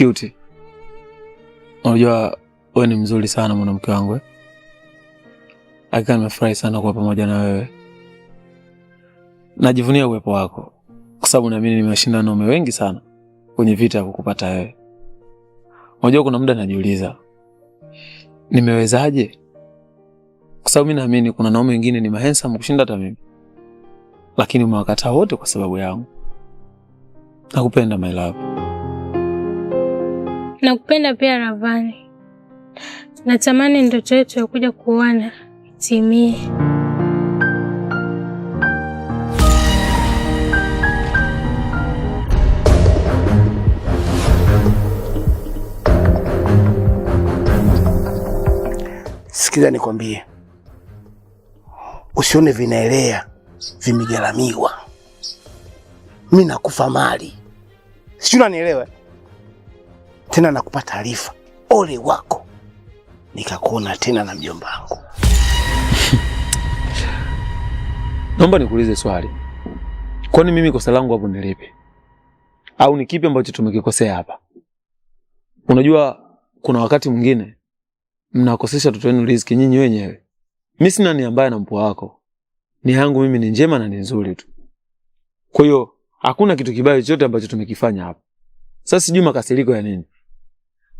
Cute. Unajua wewe ni mzuri sana mwanamke wangu. Hakika nimefurahi sana kuwa pamoja na wewe. Najivunia uwepo wako kwa sababu naamini nimeshinda wanaume wengi sana kwenye vita ya kukupata wewe. Unajua kuna muda najiuliza nimewezaje? Kwa sababu mimi naamini kuna wanaume wengine ni handsome kushinda hata mimi. Lakini umewakataa wote kwa sababu yangu. Nakupenda my love. Nakupenda pia Ravani. Natamani ndoto yetu ya kuja kuoana itimie. Sikiza nikwambie. Usione vinaelea vimegalamiwa. Mimi nakufa mali. Sijui unanielewa? Tena nakupa taarifa. Ole wako. Nikakuona tena na mjomba wangu. Naomba nikuulize swali. Kwani mimi kosa langu hapo ni lipi? Au ni kipi ambacho tumekikosea hapa? Unajua kuna wakati mwingine mnakosesha watoto wenu riziki nyinyi wenyewe. Mimi sina nia mbaya na mpwa wako. Nia yangu mimi ni njema na ni nzuri tu. Kwa hiyo hakuna kitu kibaya chochote ambacho tumekifanya hapa. Sasa sijui makasiriko ya nini.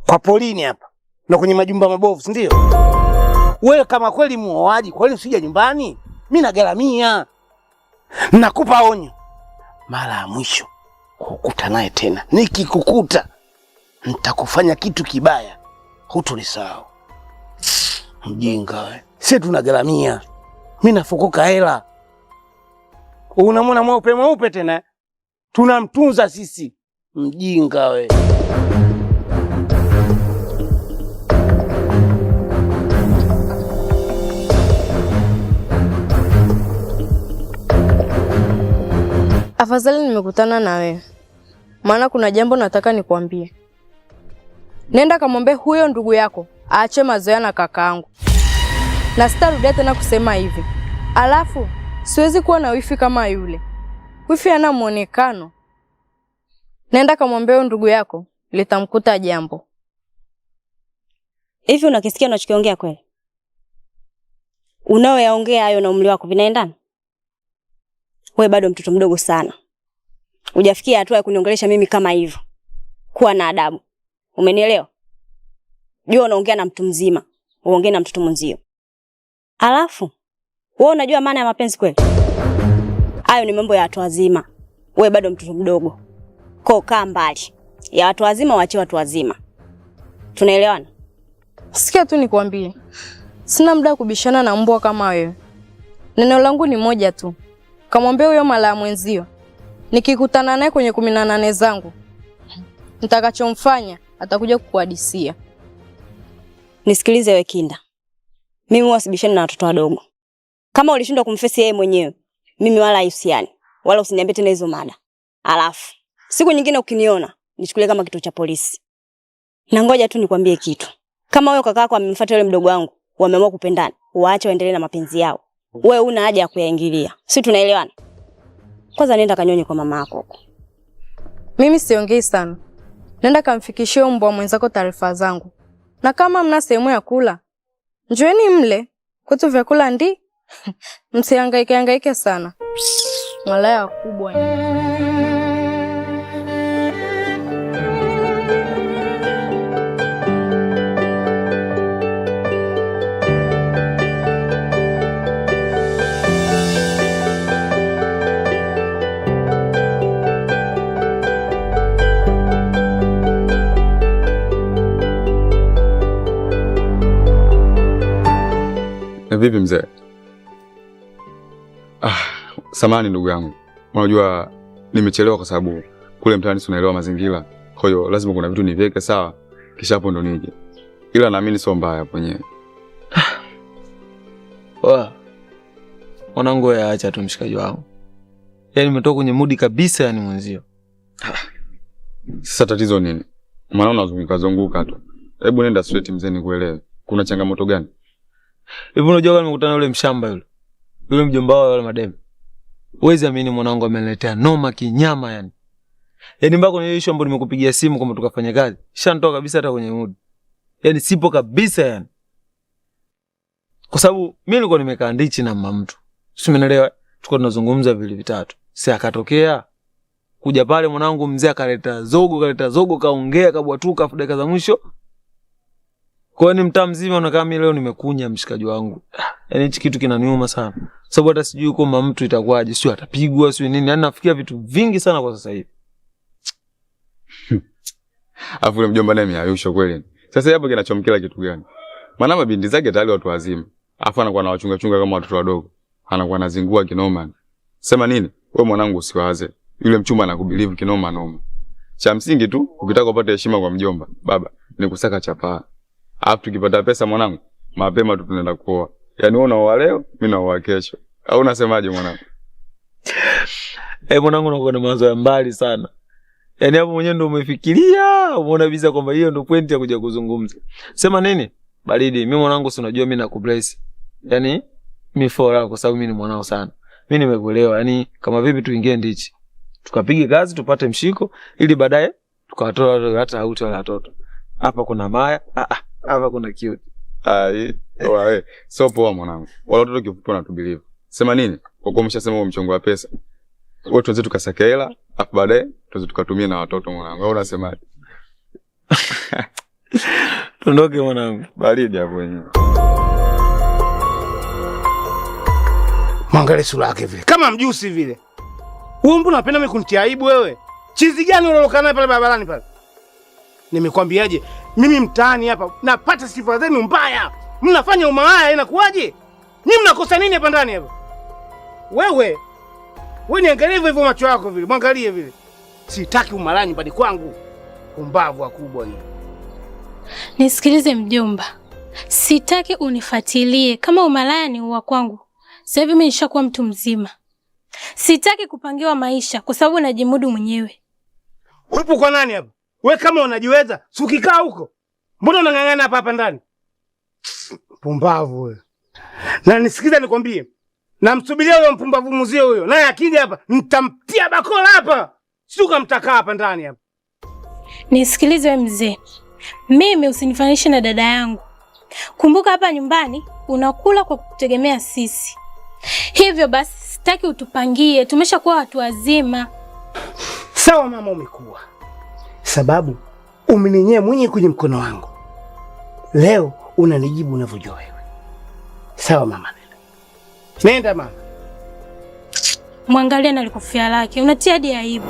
Kwa polini hapa na kwenye majumba mabovu, si ndio? Wewe kama kweli muoaji, kwani usije nyumbani? Mimi nagaramia. Nakupa onyo. Mara ya mwisho kukuta naye tena. Nikikukuta nitakufanya kitu kibaya. Hutonisahau. Mjinga wewe. Sisi tunagaramia. Mimi nafukuka hela. Unamwona mweupe tena? Tunamtunza sisi. Mjinga wewe. Afadhali nimekutana na wewe. Maana kuna jambo nataka nikwambie. Nenda kamwambie huyo ndugu yako aache mazoea na kakaangu. Na sitarudia tena kusema hivi. Alafu siwezi kuwa na wifi kama yule. Wifi ana muonekano. Nenda kamwambie huyo ndugu yako litamkuta jambo. Hivi unakisikia unachokiongea kweli? Unaoyaongea hayo na umri wako vinaendana? Wewe bado mtoto mdogo sana. Hujafikia hatua ya kuniongelesha mimi kama hivyo. Kuwa na adabu. Umenielewa? Jua unaongea na mtu mzima, uongee na mtoto mwenzio. Alafu, wewe unajua maana ya mapenzi kweli? Hayo ni mambo ya watu wazima. Wewe bado mtoto mdogo. Kaa mbali. Ya watu wazima waache watu wazima. Tunaelewana? Sikia tu nikwambie. Sina muda kubishana na mbwa kama wewe. Neno langu ni moja tu. Kamwambie huyo mala mwenzio. Nikikutana naye kwenye 18 zangu, nitakachomfanya atakuja kukuhadisia. Nisikilize wewe Kinda. Mimi huwasibishani na watoto wadogo. Kama ulishindwa kumfesi yeye mwenyewe, mimi wala haihusiani. Wala usiniambie tena hizo mada. Alafu, siku nyingine ukiniona, nichukulie kama kituo cha polisi. Na ngoja tu nikwambie kitu. Kama wewe kaka yako amemfuata yule mdogo wangu, wameamua kupendana, waache waendelee na mapenzi yao. Wewe una haja ya kuyaingilia. Sisi tunaelewana? Kwanza nenda kanyonye kwa mama yako huko. Mimi siongei sana. Nenda kamfikishie mbwa mwenzako taarifa zangu. Na kama mna sehemu ya kula, njoeni mle. Kwetu vyakula ndi. Msihangaike sana. Malaya kubwa ni. Vipi mzee? Samahani ndugu yangu. Unajua nimechelewa kwa sababu kule mtaani tunaelewa mazingira. Kwa hiyo lazima kuna vitu niviweke sawa kisha hapo ndo nije. Ila naamini sio mbaya hapo mwenyewe. Mwanangu acha tu mshikaji wangu. Yaani nimetoka kwenye mood kabisa yani mwenzio. Sasa tatizo nini? Maana unazunguka tu. Hebu nenda straight mzee nikuelewe. Kuna changamoto gani? Hivi unajua kama nimekutana na yule mshamba yule. Yule mjomba wao yule madem. Huwezi amini mwanangu ameniletea noma kinyama yani. Yaani mpaka kwenye issue ambayo nimekupigia simu kwamba tukafanya kazi, shanitoa kabisa hata kwenye mood. Yaani sipo kabisa yani. Kwa sababu mimi nilikuwa nimekaa ndichi na mama mtu. Si umeelewa? Tulikuwa tunazungumza vile vitatu. Si akatokea kuja pale mwanangu mzee akaleta zogo kaongea kabwatuka afu dakika za mwisho. Kwa ni mtaa mzima unakaa mimi leo nimekunya mshikaji wangu. Yaani hichi kitu kinaniuma sana. Sababu hata sijui kama mtu itakuwaje, sio atapigwa, sio nini. Yaani nafikia vitu vingi sana kwa sasa hivi. Afu mjomba naye miayusho kweli. Sasa hapo kinachomkela kitu gani? Maana mabindi zake tayari watu wazima. Afu anakuwa na wachunga kama watoto wadogo. Anakuwa anazingua kinoma. Sema nini? Wewe mwanangu usiwaze. Yule mchumba anakubelieve kinoma noma. Cha msingi tu ukitaka kupata heshima kwa mjomba, baba, ni kusaka chapaa. Afu tukipata pesa mwanangu, mapema tu tunaenda kuoa. Yaani wewe unaoa leo, mimi naoa kesho. Au unasemaje mwanangu? Mwanangu unakuwa na mawazo ya mbali sana. Yaani hapo mwenyewe ndio umefikiria, umeona biza kwamba hiyo ndio point ya kuja kuzungumza. Sema nini? Baridi, mimi mwanangu si unajua mimi nakubless. Yaani mimi fora kwa sababu mimi ni mwanao sana. Mimi nimekuelewa. Yaani kama vipi tuingie ndichi. Tukapige kazi tupate mshiko ili baadaye tukawatoa hata auti wala watoto. Hapa kuna Maya, hapa kuna cute. Wewe, so poa mwanangu. Wala watoto kifupi wanatubelieve. Sema nini? Kwa kuwa umeshasema huo mchongo wa pesa. Wewe tuanze tukasaka hela, afu baadaye tuanze tukatumia na watoto mwanangu. Wewe unasemaje? Tuondoke mwanangu. Baridi hapo wenyewe. Mwangalie sura yake vile. Kama mjusi vile. Wewe mbona unapenda mimi kunitia aibu wewe? Chizi gani unalokaa naye pale barabarani pale? Nimekwambiaje? Mimi mtaani hapa napata sifa zenu mbaya. Mnafanya umalaya inakuwaje? Nyinyi mnakosa nini hapa ndani hapa? Wewe niangalie hivyo macho yako vile. Mwangalie vile. Sitaki umalaya nyumbani kwangu. Pumbavu wakubwa ni. Nisikilize mjomba. Sitaki unifuatilie kama umalaya ni wa kwangu. Sasa hivi mimi nishakuwa mtu mzima. Sitaki kupangiwa maisha kwa sababu najimudu mwenyewe. Upo kwa nani hapa? Wewe kama unajiweza, si ukikaa huko. Mbona unang'ang'ana hapa ndani? Pumbavu wewe. Na nisikiza nikwambie. Namsubiria huyo mpumbavu mzee huyo. Naye akija hapa, nitamtia bakola hapa. Si ukamtakaa hapa ndani hapa. Nisikilize wewe mzee. Mimi usinifanishe na dada yangu. Kumbuka hapa nyumbani unakula kwa kutegemea sisi. Hivyo basi sitaki utupangie, tumeshakuwa watu wazima. Sawa mama, umekuwa. Sababu umeninyea mwenye kwenye mkono wangu. Leo unanijibu unavyojua wewe. Sawa mama. Nenda mama. Mwangalia na likofia lake, unatia hadi aibu.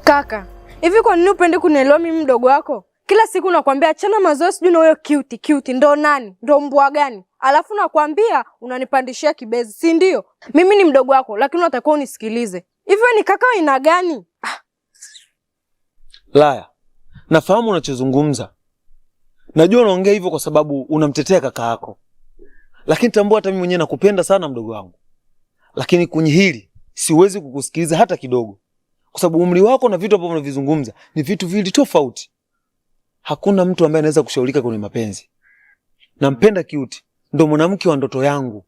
Kaka, hivi kwa nini upende kunielewa mimi mdogo wako? Kila siku nakwambia achana mazoea sijui na huyo cute. Ndo nani? Ndo mbwa gani? Alafu nakwambia unanipandishia kibezi, si ndio? Mimi ni mdogo wako lakini unatakiwa unisikilize. Hivyo ni kaka aina gani? Laya, nafahamu unachozungumza. Najua unaongea hivyo kwa sababu unamtetea kaka yako. Lakini tambua hata mimi mwenyewe nakupenda sana mdogo wangu. Lakini kwenye hili siwezi kukusikiliza hata kidogo. Kwa sababu umri wako na vitu ambavyo unavizungumza ni vitu viwili tofauti. Hakuna mtu ambaye anaweza kushaurika kwenye mapenzi. Nampenda cute, ndo mwanamke wa ndoto yangu.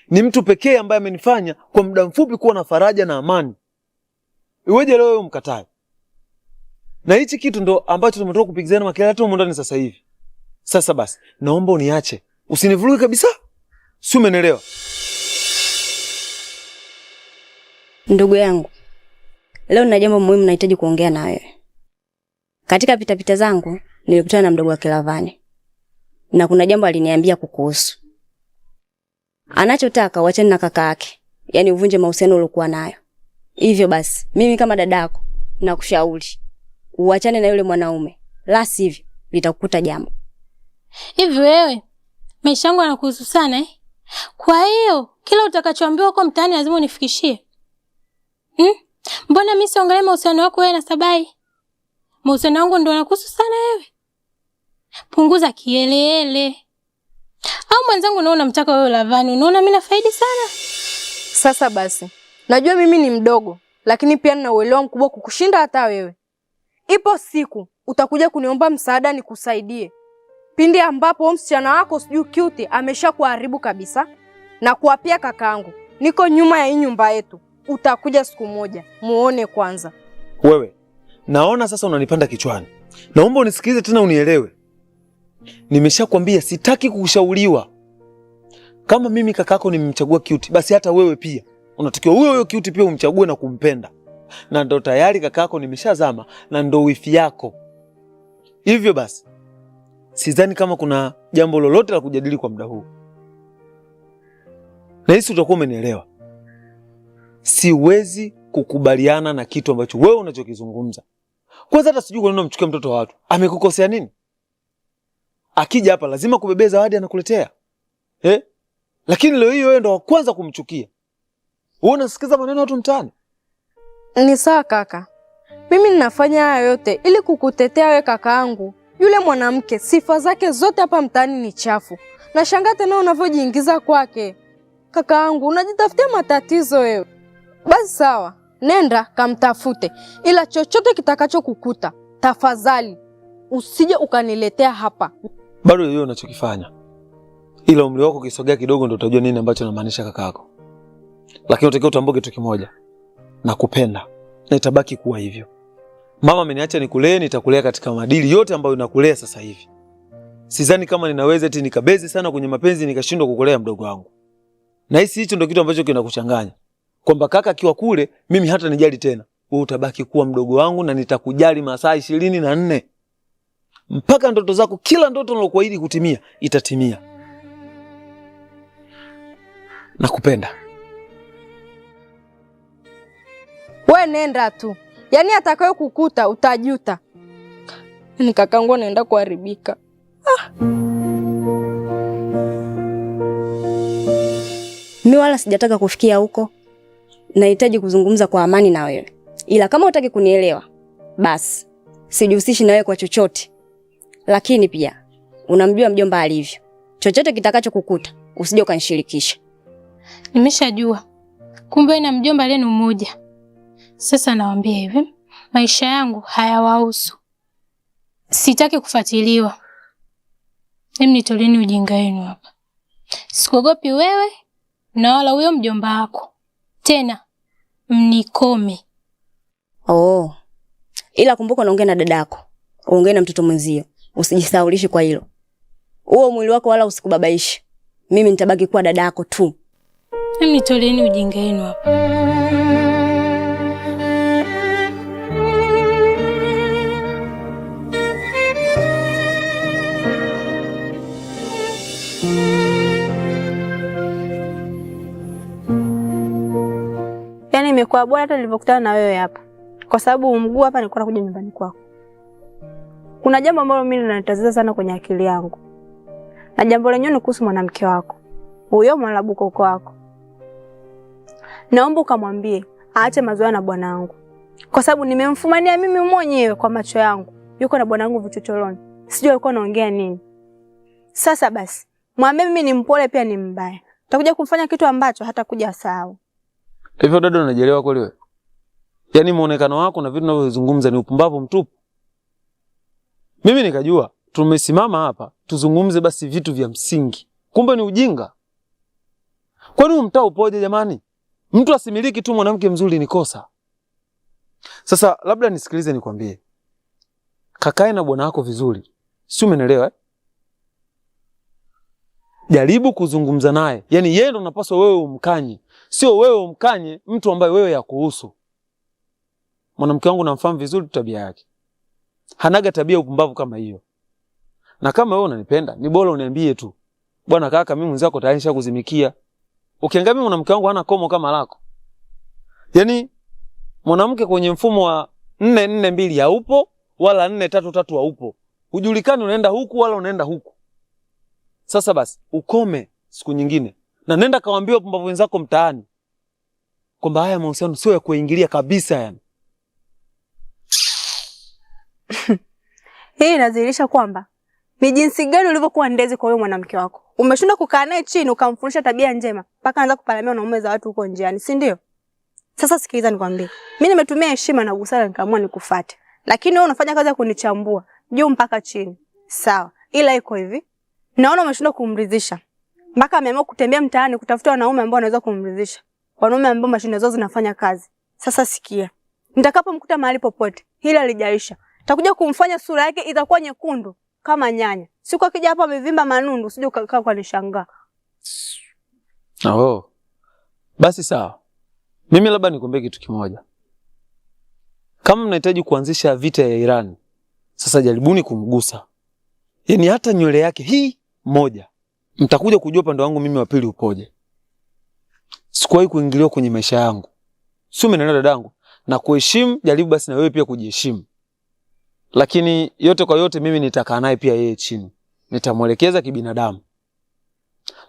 Ni mtu pekee ambaye amenifanya kwa muda mfupi kuwa na faraja na amani. Iweje leo wewe mkatae? Na hichi kitu ndo ambacho tumetoka kupigizana makelele tu ndani sasa hivi. Sasa basi, naomba uniache. Usinivuruge kabisa. Si umeelewa? Ndugu yangu, leo nina jambo muhimu nahitaji kuongea na wewe. Katika pitapita zangu nilikutana na mdogo wa Kilavani. Na kuna jambo aliniambia kukuhusu. Anachotaka uachane na kaka yake, yaani uvunje mahusiano uliokuwa nayo. Hivyo basi, mimi kama dadako nakushauri uachane na yule mwanaume. La sivyo litakukuta jambo. Hivi wewe, maisha yangu yanakuhusu sana eh? Kwa hiyo, kila utakachoambiwa huko mtaani lazima unifikishie. Mbona mimi siongelee mahusiano yako wewe na Sabai? Mahusiano yangu ndio yanakuhusu sana wewe. Punguza kielele. Au wenzangu naona mtaka wewe Lavani, unaona mimi nafaidi sana. Sasa basi, najua mimi ni mdogo, lakini pia nina uelewa mkubwa kukushinda hata wewe. Ipo siku utakuja kuniomba msaada nikusaidie. Pindi ambapo msichana wako sijui Cute ameshakuharibu kabisa na kuapia kakaangu. Niko nyuma ya hii nyumba yetu. Utakuja siku moja, muone kwanza. Wewe, naona sasa unanipanda kichwani. Naomba unisikilize tena unielewe. Nimeshakwambia sitaki kukushauriwa. Kama mimi kakako nimemchagua Cute, basi hata wewe pia unatakiwa huyo Cute pia umchague na kumpenda. Na ndo tayari kakako nimeshazama na ndo wifi yako. Hivyo basi, sidhani kama kuna jambo lolote la kujadili kwa muda huu. Na hisi utakuwa umenielewa. Siwezi kukubaliana na kitu ambacho wewe unachokizungumza. Kwanza hata sijui kwa nini unamchukia mtoto wa watu. Amekukosea nini? Akija hapa lazima kubebea zawadi anakuletea. Lakini leo hiyo wewe ndo wa kwanza kumchukia. Wewe unasikiza maneno ya watu mtaani? Ni sawa kaka. Mimi ninafanya haya yote ili kukutetea wewe kakaangu. Yule mwanamke sifa zake zote hapa mtaani ni chafu. Nashangaa tena unavyojiingiza kwake. Kakaangu, unajitafutia matatizo wewe. Basi sawa, nenda kamtafute. Ila chochote kitakacho kukuta, tafadhali usije ukaniletea hapa. Bado hiyo unachokifanya. Ila umri wako ukisogea kidogo ndio utajua nini ambacho namaanisha kakako. Lakini utakiwa utambue kitu kimoja. Nakupenda na itabaki kuwa hivyo. Mama ameniacha nikulee, nitakulea katika maadili yote ambayo nakulea sasa hivi. Sidhani kama ninaweza eti nikabezi sana kwenye mapenzi nikashindwa kukulea mdogo wangu. Na hisi hicho ndio kitu ambacho kinakuchanganya. Kwamba kaka akiwa kule, mimi hata nijali tena. Wewe utabaki kuwa mdogo wangu na nitakujali masaa 24. Mpaka ndoto zako, kila ndoto nilokuahidi kutimia, itatimia. Nakupenda. We nenda tu. Yaani atakayo kukuta utajuta. Ni kakangu anaenda kuharibika. Mimi wala sijataka kufikia huko. Nahitaji kuzungumza kwa amani na wewe. Ila kama hutaki kunielewa, basi sijihusishi na wewe kwa chochote. Lakini pia unamjua mjomba alivyo. Chochote kitakacho kukuta, usije ukanishirikisha. Nimeshajua. Kumbe na mjomba lenu mmoja. Sasa nawaambia hivi, maisha yangu hayawahusu. Sitaki kufuatiliwa. Mimi nitoleni ujinga wenu hapa. Sikuogopi wewe na wala huyo mjomba wako. Tena mnikome. Ila kumbuka unaongea na dadako. Uongee na mtoto mwenzio. Usijisahaulishi kwa hilo. Huo mwili wako wala usikubabaishi. Mimi nitabaki kuwa dadako tu. Mimi nitoleni ujinga wenu hapa. Yaani imekuwa bora hata nilipokutana na wewe hapa. Kwa sababu mguu hapa nilikuwa nakuja nyumbani kwako. Kuna jambo ambalo mimi linanitatiza sana kwenye akili yangu. Na jambo lenyewe ni kuhusu mwanamke wako. Huyo Mwanabuko wako. Naomba ukamwambie aache mazoea na bwana wangu. Kwa sababu nimemfumania mimi mwenyewe kwa macho yangu. Yuko na bwana wangu vichochoroni. Sijui alikuwa anaongea nini. Sasa basi, mwambie mimi ni mpole pia ni mbaya. Utakuja kumfanya kitu ambacho hata kuja sahau. Hivyo dada unajielewa kweli wewe? Yaani muonekano wako na vitu unavyozungumza ni upumbavu mtupu. Mimi nikajua tumesimama hapa tuzungumze basi vitu vya msingi. Kumbe ni ujinga. Kwani mtaa upoje jamani? Mtu asimiliki tu mwanamke mzuri ni kosa. Sasa labda nisikilize nikwambie. Kakae na bwana wako vizuri. Si umeelewa? Jaribu kuzungumza naye. Yaani yeye ndo unapaswa wewe umkanye. Sio wewe umkanye mtu ambaye wewe yakuhusu. Mwanamke wangu namfahamu vizuri tabia yake. Hanaga tabia upumbavu kama hiyo. Na kama wewe unanipenda, ni bora uniambie tu. Bwana kaka, mimi mwenzako tayari nishakuzimikia. Ukiangalia mimi mwanamke wangu hana komo kama lako. Yaani mwanamke kwenye mfumo wa 4-4-2 haupo wala 4-3-3 haupo. Hujulikani unaenda huku wala unaenda huku. Sasa basi ukome siku nyingine. Na nenda kawaambia wapumbavu wenzako mtaani kwamba haya mahusiano sio ya kuingilia kabisa yani. Hii inadhihirisha kwamba Ni jinsi gani ulivyokuwa ndezi kwa huyo mwanamke wako. Umeshindwa kukaa naye chini ukamfundisha tabia njema mpaka anaanza kupalamia wanaume za watu huko njiani, si ndio? Sasa sikiliza nikwambie. Mimi nimetumia heshima na busara nikaamua nikufuate. Lakini wewe unafanya kazi ya kunichambua juu mpaka chini. Sawa. Ila iko hivi. Naona umeshindwa kumridhisha. Mpaka ameamua kutembea mtaani kutafuta wanaume ambao wanaweza kumridhisha. Wanaume ambao mashine zao zinafanya kazi. Sasa sikia. Nitakapomkuta mahali popote, hili halijaisha. Takuja kumfanya sura yake itakuwa nyekundu kama nyanya. Siku akija hapa amevimba manundu, usije ukakaa kwa nishangaa. Oh. Basi sawa. Mimi labda nikwambie kitu kimoja. Kama mnahitaji kuanzisha vita ya Iran, sasa jaribuni kumgusa. Yaani hata nywele yake hii moja. Mtakuja kujua upande wangu mimi wa pili upoje. Sikuwahi kuingiliwa kwenye maisha yangu. Sio mimi na dadangu. Na kuheshimu, jaribu basi na wewe pia kujiheshimu. Lakini yote kwa yote mimi nitakaa naye pia yeye chini. Nitamwelekeza kibinadamu.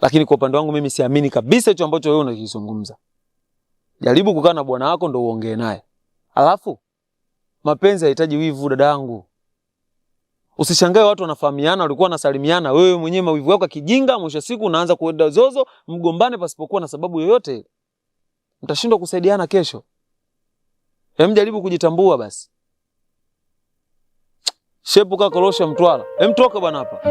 Lakini kwa upande wangu mimi siamini kabisa hicho ambacho wewe unakizungumza. Jaribu kukaa na bwana wako ndo uongee naye. Alafu mapenzi hayahitaji wivu dadangu. Usishangae watu wanafahamiana, walikuwa wanasalimiana, wewe mwenyewe mawivu yako kijinga, mwisho siku unaanza kuenda zozo, mgombane pasipokuwa na sababu yoyote. Mtashindwa kusaidiana kesho. Hem, jaribu kujitambua basi. Shepu kaka Korosha Mtwara. Hem, toka bwana hapa.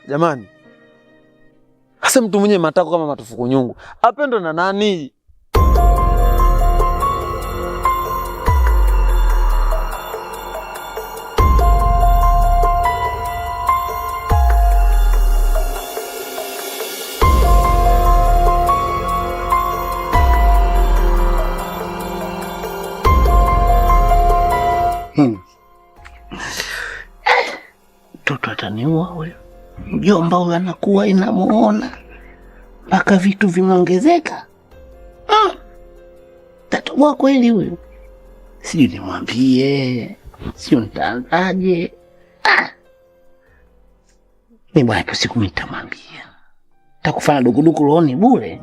Jamani. Hasa mtu mwenye matako kama matufuku nyungu. Apendwa na nani? Mtoto ataniua huyo. Mjomba huyo anakuwa inamuona mpaka vitu vimeongezeka. Tatoboa kweli huyo. Sijui nimwambie, sio nitaanzaje. Ni bwana siku nitamwambia. Takufanya dukuduku rohoni bure.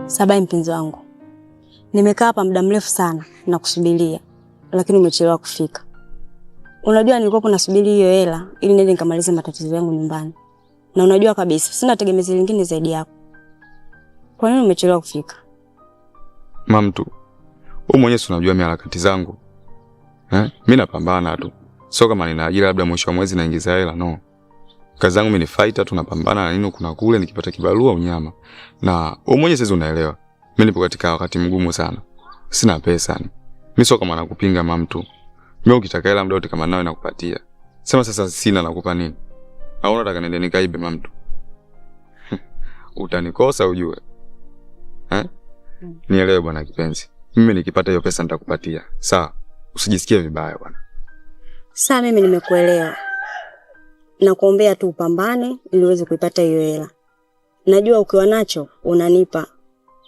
Sabai mpenzi wangu. Nimekaa hapa muda mrefu sana na kusubiria, lakini umechelewa kufika. Unajua nilikuwa nasubiri hiyo hela ili niende nikamalize matatizo yangu nyumbani. Na unajua kabisa sina tegemezi lingine zaidi yako. Kwa nini umechelewa kufika? Mamtu, wewe mwenyewe unajua mimi harakati zangu. Mimi napambana tu. Sio kama nina ajira labda mwisho wa mwezi naingiza hela, no. Kazi zangu mimi ni fighter, tunapambana na nini kuna kule nikipata kibarua unyama. Na wewe mwenyewe sasa unaelewa. Mimi nipo katika wakati mgumu sana. Sina pesa. Mimi sio kama nakupinga mamtu. Mimi ukitaka hela muda wote kama nawe nakupatia. Sema sasa sina nakupa nini? Au unataka niende nikaibe mamtu? Utanikosa ujue. Nielewe bwana kipenzi. Mimi nikipata hiyo pesa nitakupatia. Sawa? Usijisikie vibaya bwana. Sawa, mimi nimekuelewa. Na kuombea tu upambane ili uweze kuipata hiyo hela. Najua ukiwa nacho unanipa,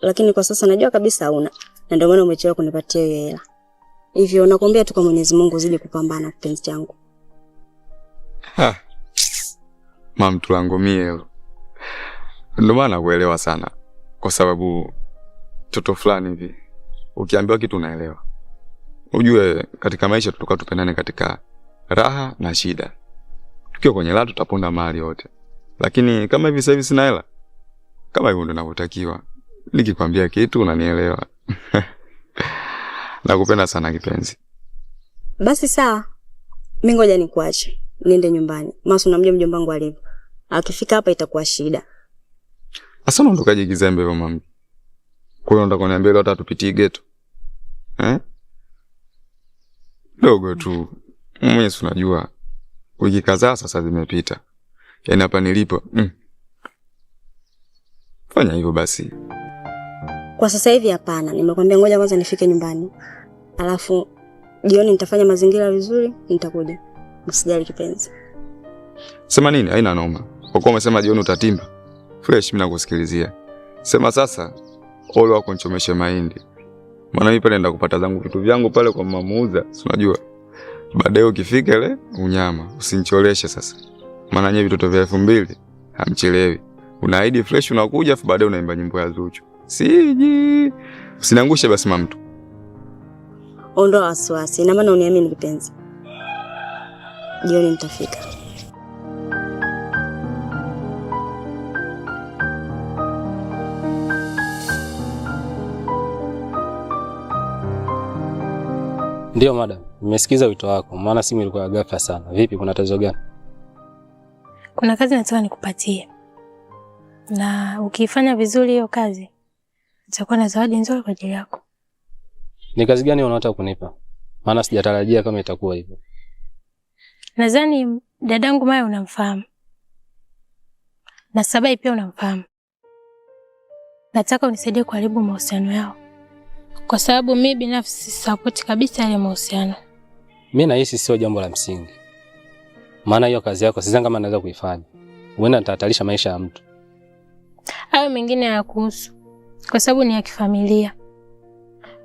lakini kwa sasa najua kabisa hauna. Na ndio maana umechelewa kunipatia hiyo hela. Hivyo nakuombea tu kwa Mwenyezi Mungu uzidi kupambana kipenzi changu. Mamtu langu mie. Ndio maana nakuelewa sana. Kwa sababu toto fulani hivi ukiambiwa kitu unaelewa. Ujue katika maisha tutakuwa tupendane katika raha na shida. Tukiwa kwenye raha tutaponda mali yote. Lakini kama hivi sasa hivi sina hela, kama hivyo ndio ninavyotakiwa. Nikikwambia kitu unanielewa. Nakupenda sana kipenzi. Basi sawa. Mimi ngoja nikuache. Niende nyumbani. Maana unamjua mjomba wangu alivyo. Akifika hapa itakuwa shida. Asa unaondokaje kizembe hivyo mami? Kwa hiyo unataka kuniambia leo hata tupitie ghetto? Dogo tu. Mwenyewe unajua. Wiki kadhaa sasa zimepita. Yaani hapa nilipo. Fanya hivyo basi. Kwa sasa hivi hapana. Nimekwambia ngoja kwanza nifike nyumbani. Alafu jioni nitafanya mazingira vizuri, nitakuja. Usijali kipenzi. Sema nini? Haina noma. Kwa kuwa umesema jioni utatimba. Fresh, mimi nakusikilizia. Sema sasa ole wako nichomeshe mahindi. Maana mimi pale naenda kupata zangu vitu vyangu pale kwa mamuuza, si unajua. Baadaye ukifika ile unyama, usinicholeshe sasa. Maana nyewe vitoto vya 2000 hamchelewi. Unaahidi fresh unakuja afu baadaye unaimba nyimbo ya Zuchu. Siji. Usiniangushe basi mtu. Ondoa wasiwasi, ina maana uniamini kipenzi. Jioni nitafika. Ndio madam, nimesikiza wito wako, maana simu ilikuwa ghafla sana. Vipi, kuna tatizo gani? Kuna kazi nataka nikupatie. Na ukifanya vizuri hiyo kazi, nitakuwa na zawadi nzuri kwa ajili yako. Ni kazi gani unataka kunipa? Maana sijatarajia kama itakuwa hivyo. Nadhani dadangu Maya unamfahamu. Na Sabai pia unamfahamu. Nataka unisaidie kuharibu mahusiano yao. Kwa sababu mimi binafsi support kabisa ile mahusiano. Mimi nahisi sio jambo la msingi. Maana hiyo kazi yako sidhani kama naweza kuifanya. Uenda nitahatarisha maisha ya mtu. Hayo mengine hayakuhusu. Kwa sababu ni ya kifamilia.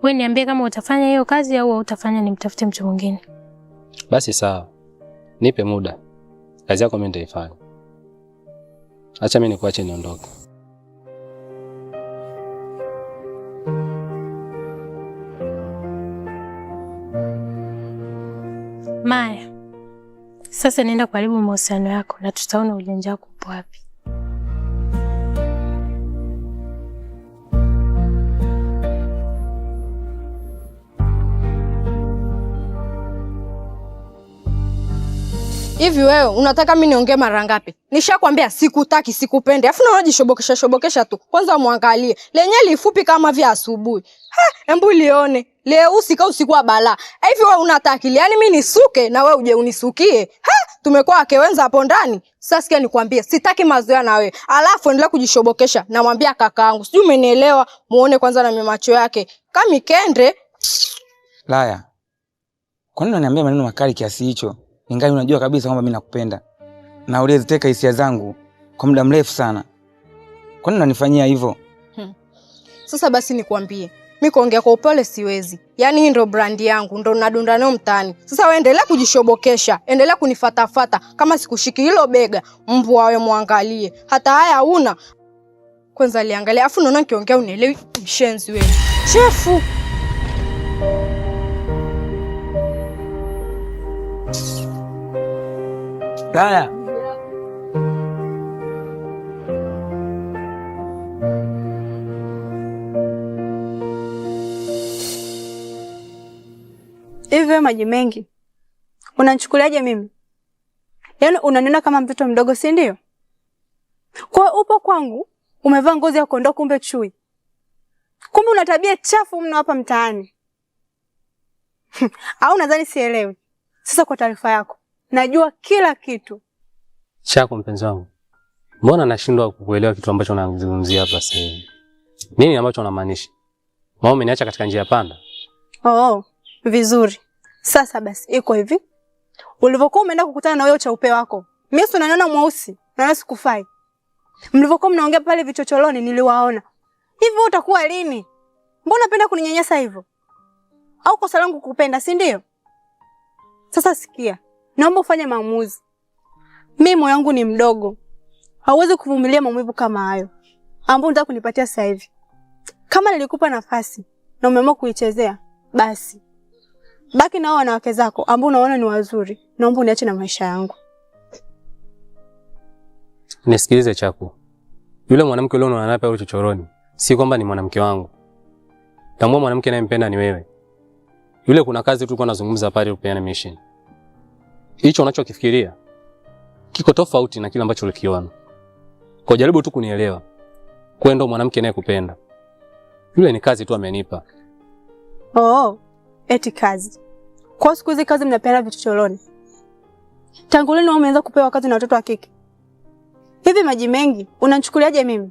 Wewe niambie kama utafanya hiyo kazi au utafanya nimtafute mtu mwingine. Basi sawa. Nipe muda. Kazi yako mimi nitaifanya. Acha mimi nikuache niondoke. Maya. Sasa nenda kuharibu mahusiano yako na tutaona ujanja wako upo wapi. Hivi wewe unataka mimi niongee mara ngapi? Nishakwambia sikutaki, sikupende. Afu unajishobokesha shobokesha tu. Kwanza muangalie. Lenyewe lifupi kama vya asubuhi. Hebu lione. Leo usiku wa balaa. Hivi wewe unataka akili? Yaani mimi nisuke na wewe uje unisukie? Tumekuwa wakewenza hapo ndani. Sasa sikia nikwambie, sitaki mazoea na wewe. Alafu endelea kujishobokesha. Namwambia kakaangu. Sijui umenielewa? Muone kwanza na macho yake. Kama kende. Laya. Kwa nini unaniambia maneno makali kiasi hicho? Ingawa unajua kabisa kwamba mimi nakupenda. Na uliziteka hisia zangu kwa muda mrefu sana. Kwa nini unanifanyia hivyo? Sasa basi nikwambie, mimi kuongea kwa upole siwezi. Yaani hii ndo brand yangu, ndo nadunda nayo mtaani. Sasa wewe endelea kujishobokesha, endelea kunifatafata kama sikushiki hilo bega, mbwa wewe muangalie. Hata haya huna. Kwanza liangalia, afu unaona nikiongea unielewi mshenzi wewe. Chefu. Laya. Hivi Maji Mengi, unanichukuliaje mimi? Yaani unaniona kama mtoto mdogo, si ndio? Kwa upo kwangu, umevaa ngozi ya kondoo kumbe chui. Kumbe una tabia chafu mno hapa mtaani. Au nadhani sielewi. Sasa kwa taarifa yako, najua kila kitu. Chako mpenzi wangu. Mbona nashindwa kukuelewa kitu ambacho unazungumzia hapa sasa hivi? Nini ambacho unamaanisha? Mama umeniacha katika njia panda. Oh, vizuri. Sasa basi iko hivi. Ulivyokuwa umeenda kukutana na wewe chaupe wako. Mimi si unaniona mweusi, na wewe sikufai. Mlivyokuwa mnaongea pale vichocholoni niliwaona. Hivi utakuwa lini? Mbona unapenda kuninyanyasa hivyo? Au kosa langu kukupenda, si ndio? Sasa sikia. Naomba ufanye maamuzi. Mimi moyo wangu ni mdogo. Hauwezi kuvumilia maumivu kama hayo ambao unataka kunipatia sasa hivi. Kama nilikupa nafasi na umeamua kuichezea, basi baki na wanawake zako ambao unaona ni wazuri. Naomba uniache na maisha yangu. Nisikilize Chaku. Yule mwanamke yule unaona hapa yule chochoroni, si kwamba ni mwanamke wangu. Tambua mwanamke anayempenda ni wewe. Yule kuna kazi tulikuwa tunazungumza pale upeana mission. Hicho unachokifikiria kiko tofauti na kile ambacho ulikiona. Kwa jaribu tu kunielewa. Kwa ndo mwanamke anayekupenda. Yule ni kazi tu amenipa. Oh, eti kazi. Kwa siku hizi kazi mnapeana vichochoroni. Tangu lini umeanza kupewa kazi na watoto wa kike? Hivi Maji Mengi, unanichukuliaje mimi?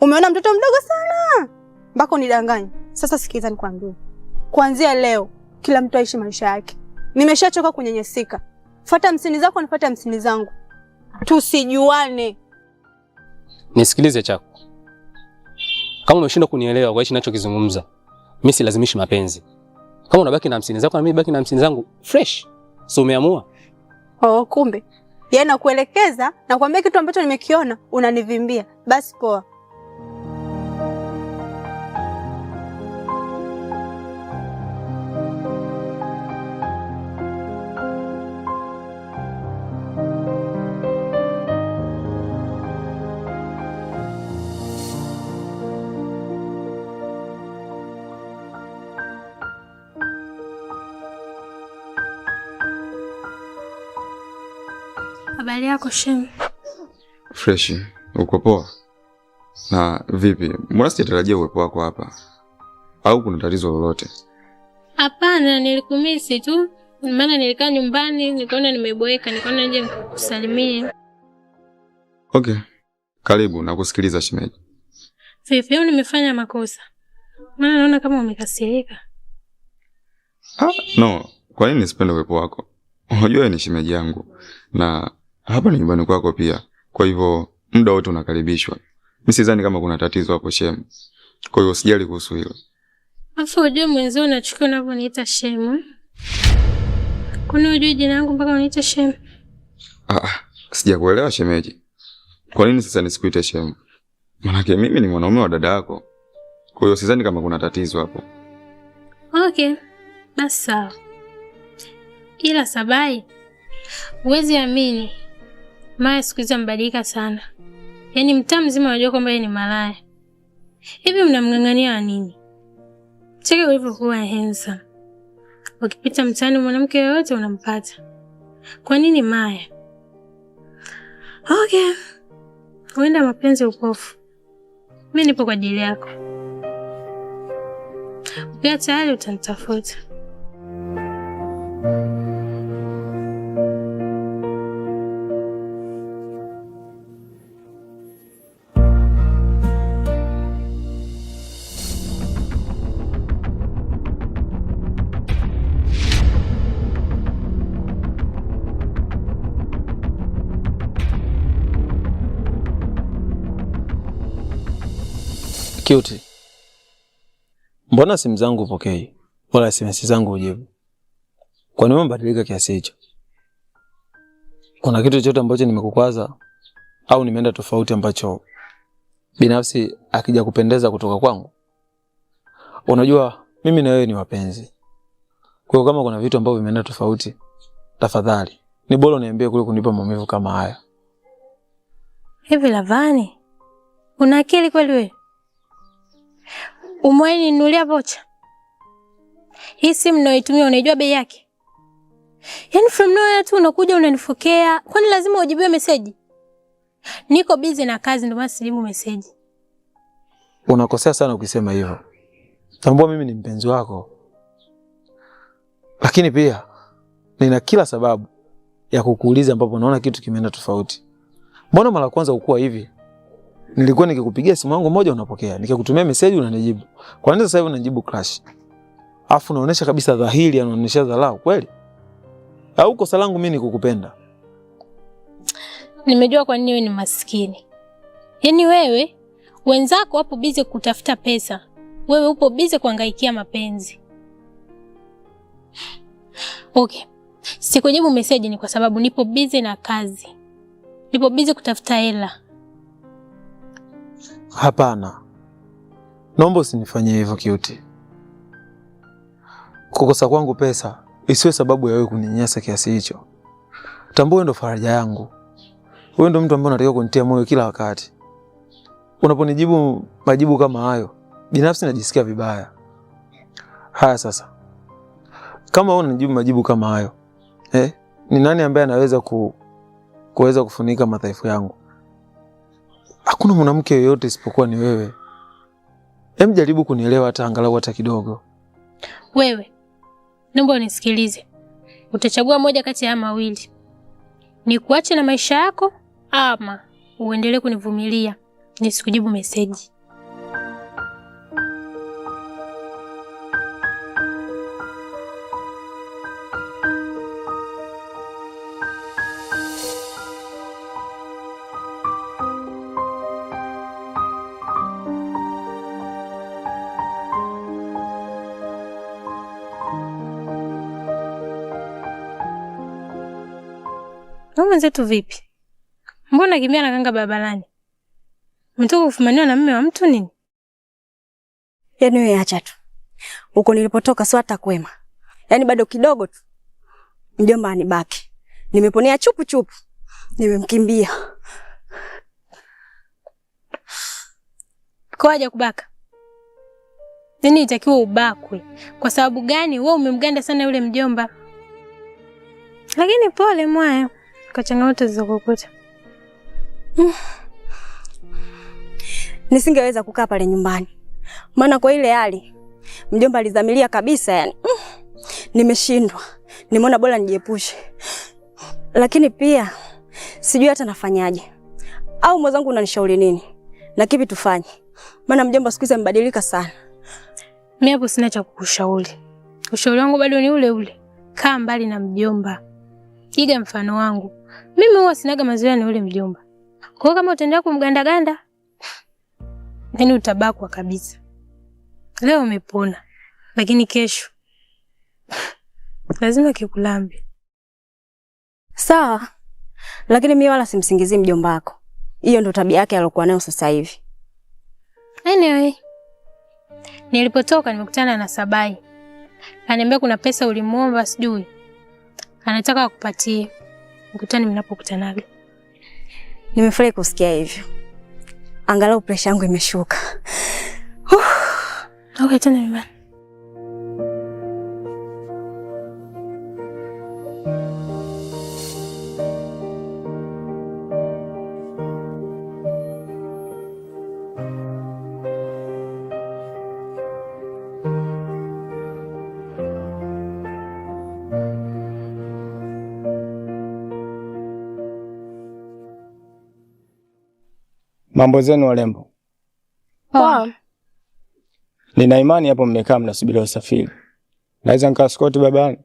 Umeona mtoto mdogo sana mpaka unidanganya. Sasa sikiza nikwambie. kuanzia leo kila mtu aishi maisha yake. Nimeshachoka kunyanyasika. Fuata msini zako, nifuate msini zangu. Tusijuane. Nisikilize Chaku. Kama umeshindwa kunielewa kwa hicho ninachokizungumza, mimi silazimishi mapenzi. Kama unabaki na 50 zako na mimi baki na 50 zangu fresh. So umeamua? Oh, kumbe. Yeye nakuelekeza na kuambia kitu ambacho nimekiona unanivimbia. Basi poa. Habari yako Shem? Fresh. Uko poa? Na vipi? Mbona sijatarajia uwepo wako hapa? Au kuna tatizo lolote? Hapana, nilikumisi tu. Maana nilikaa nyumbani, nikaona nimeboeka, nikaona nje nikusalimie. Okay. Karibu na kusikiliza shemeji. Vipi, nimefanya makosa? Maana naona kama umekasirika. No, kwa nini nisipende uwepo wako? Unajua ni shemeji yangu na hapa ni nyumbani kwako pia. Kwa hivyo muda wote unakaribishwa. Mimi sidhani kama kuna tatizo hapo Shem. Kwa hiyo usijali kuhusu hilo. Afu ujue mwenzio unachukia unavyoniita Shem. Kuna ujue jina langu mpaka uniita Shem? Sijakuelewa shemeji. Kwa nini sasa nisikuite Shem? Maana mimi ni mwanaume wa dada yako. Kwa hiyo sidhani kama kuna tatizo hapo. Okay. Basi sawa. Ila Sabai, huwezi amini. Maya siku hizi mbadilika sana. Yaani mtaa mzima unajua kwamba yeye ni malaya. Hivi mnamng'ang'ania nini? Cheke ulivyokuwa handsome. Ukipita mtaani mwanamke yoyote unampata. Kwa nini Maya? Okay. Huenda mapenzi upofu. Mimi nipo kwa ajili yako. Pia tayari utanitafuta. Cute. Mbona simu zangu upokei? Wala SMS zangu ujibu? Kwa nini umebadilika kiasi hicho? Kuna kitu chochote ambacho nimekukwaza au nimeenda tofauti ambacho binafsi akija kupendeza kutoka kwangu? Unajua mimi na wewe ni wapenzi. Kwa hiyo kama kuna vitu ambavyo vimeenda tofauti, tafadhali ni bora uniambie kuliko kunipa maumivu kama haya. Hivi Lavani, una akili kweli wewe? Umewahi ninunulia vocha? Hii simu ninayoitumia unaijua bei yake? Yaani from nowhere tu unakuja unanifokea. Kwani lazima ujibiwe message? Niko busy na kazi ndio maana sijibu message. Unakosea sana ukisema hivyo. Tambua mimi ni mpenzi wako. Lakini pia nina kila sababu ya kukuuliza ambapo naona kitu kimeenda tofauti. Mbona mara kwanza ukua hivi? Nilikuwa nikikupigia simu yangu moja unapokea, nikikutumia message unanijibu. Kwa nini sasa hivi unajibu crash? Afu unaonesha kabisa dhahiri, unaonesha dharau kweli? Au kosa langu mimi nikukupenda? Nimejua kwa nini wewe ni maskini. Yaani wewe wenzako wapo busy kutafuta pesa. Wewe upo busy kuhangaikia mapenzi. Okay. Sikujibu message ni kwa sababu nipo busy na kazi. Nipo busy kutafuta hela. Hapana. Naomba usinifanyie hivyo Cute. Kukosa kwangu pesa isiwe sababu ya wewe kuninyanyasa kiasi hicho. Tambua ndo faraja yangu. Wewe ndo mtu ambaye unatakiwa kunitia moyo kila wakati. Unaponijibu majibu kama hayo, binafsi najisikia vibaya. Haya sasa. Kama wewe unanijibu majibu kama hayo, ni nani ambaye anaweza kuweza kufunika madhaifu yangu? Hakuna mwanamke yoyote isipokuwa ni wewe. Hem, jaribu kunielewa hata angalau hata kidogo. Wewe, naomba unisikilize. Utachagua moja kati ya mawili. Ni kuache na maisha yako ama uendelee kunivumilia nisikujibu message. Wewe mwenzetu vipi? Mbona kimbia na kanga barabarani? Umetoka kufumaniwa na mume wa mtu nini? Yaani wewe acha tu. Huko nilipotoka sio hata kwema. Yaani bado kidogo tu. Mjomba anibaki. Nimeponea chupu chupu. Nimemkimbia. Kwa haja kubaka. Nini itakiwa ubakwe? Kwa sababu gani wewe umemganda sana yule mjomba? Lakini pole mwaya kwa changamoto zilizokukuta. Nisingeweza kukaa pale nyumbani. Maana kwa ile hali mjomba alizamilia kabisa yani. Nimeshindwa. Nimeona bora nijiepushe. Lakini pia sijui hata nafanyaje. Au mwenzangu unanishauri nini? Na kipi tufanye? Maana mjomba siku hizi amebadilika sana. Mimi hapo sina cha kukushauri. Ushauri wangu bado ni ule ule. Kaa mbali na mjomba. Iga mfano wangu. Mimi huwa sinaga mazoea na ule mjomba. Kwa hiyo kama utaendelea kumganda-ganda, yani utabakwa kabisa. Leo umepona, lakini kesho lazima kikulambe. Sawa. Lakini mimi wala simsingizii mjomba wako. Hiyo ndo tabia yake aliyokuwa nayo sasa hivi. Anyway, nilipotoka nimekutana na Sabai. Ananiambia kuna pesa ulimuomba sijui. Anataka kukupatie. Mkutani mnapokutanaga. Nimefurahi kusikia hivyo. Angalau pressure yangu imeshuka. Okay, tena mimi. Mambo zenu warembo. Poa. Nina imani hapo mmekaa mnasubiri usafiri. Naweza nikaskoti babani?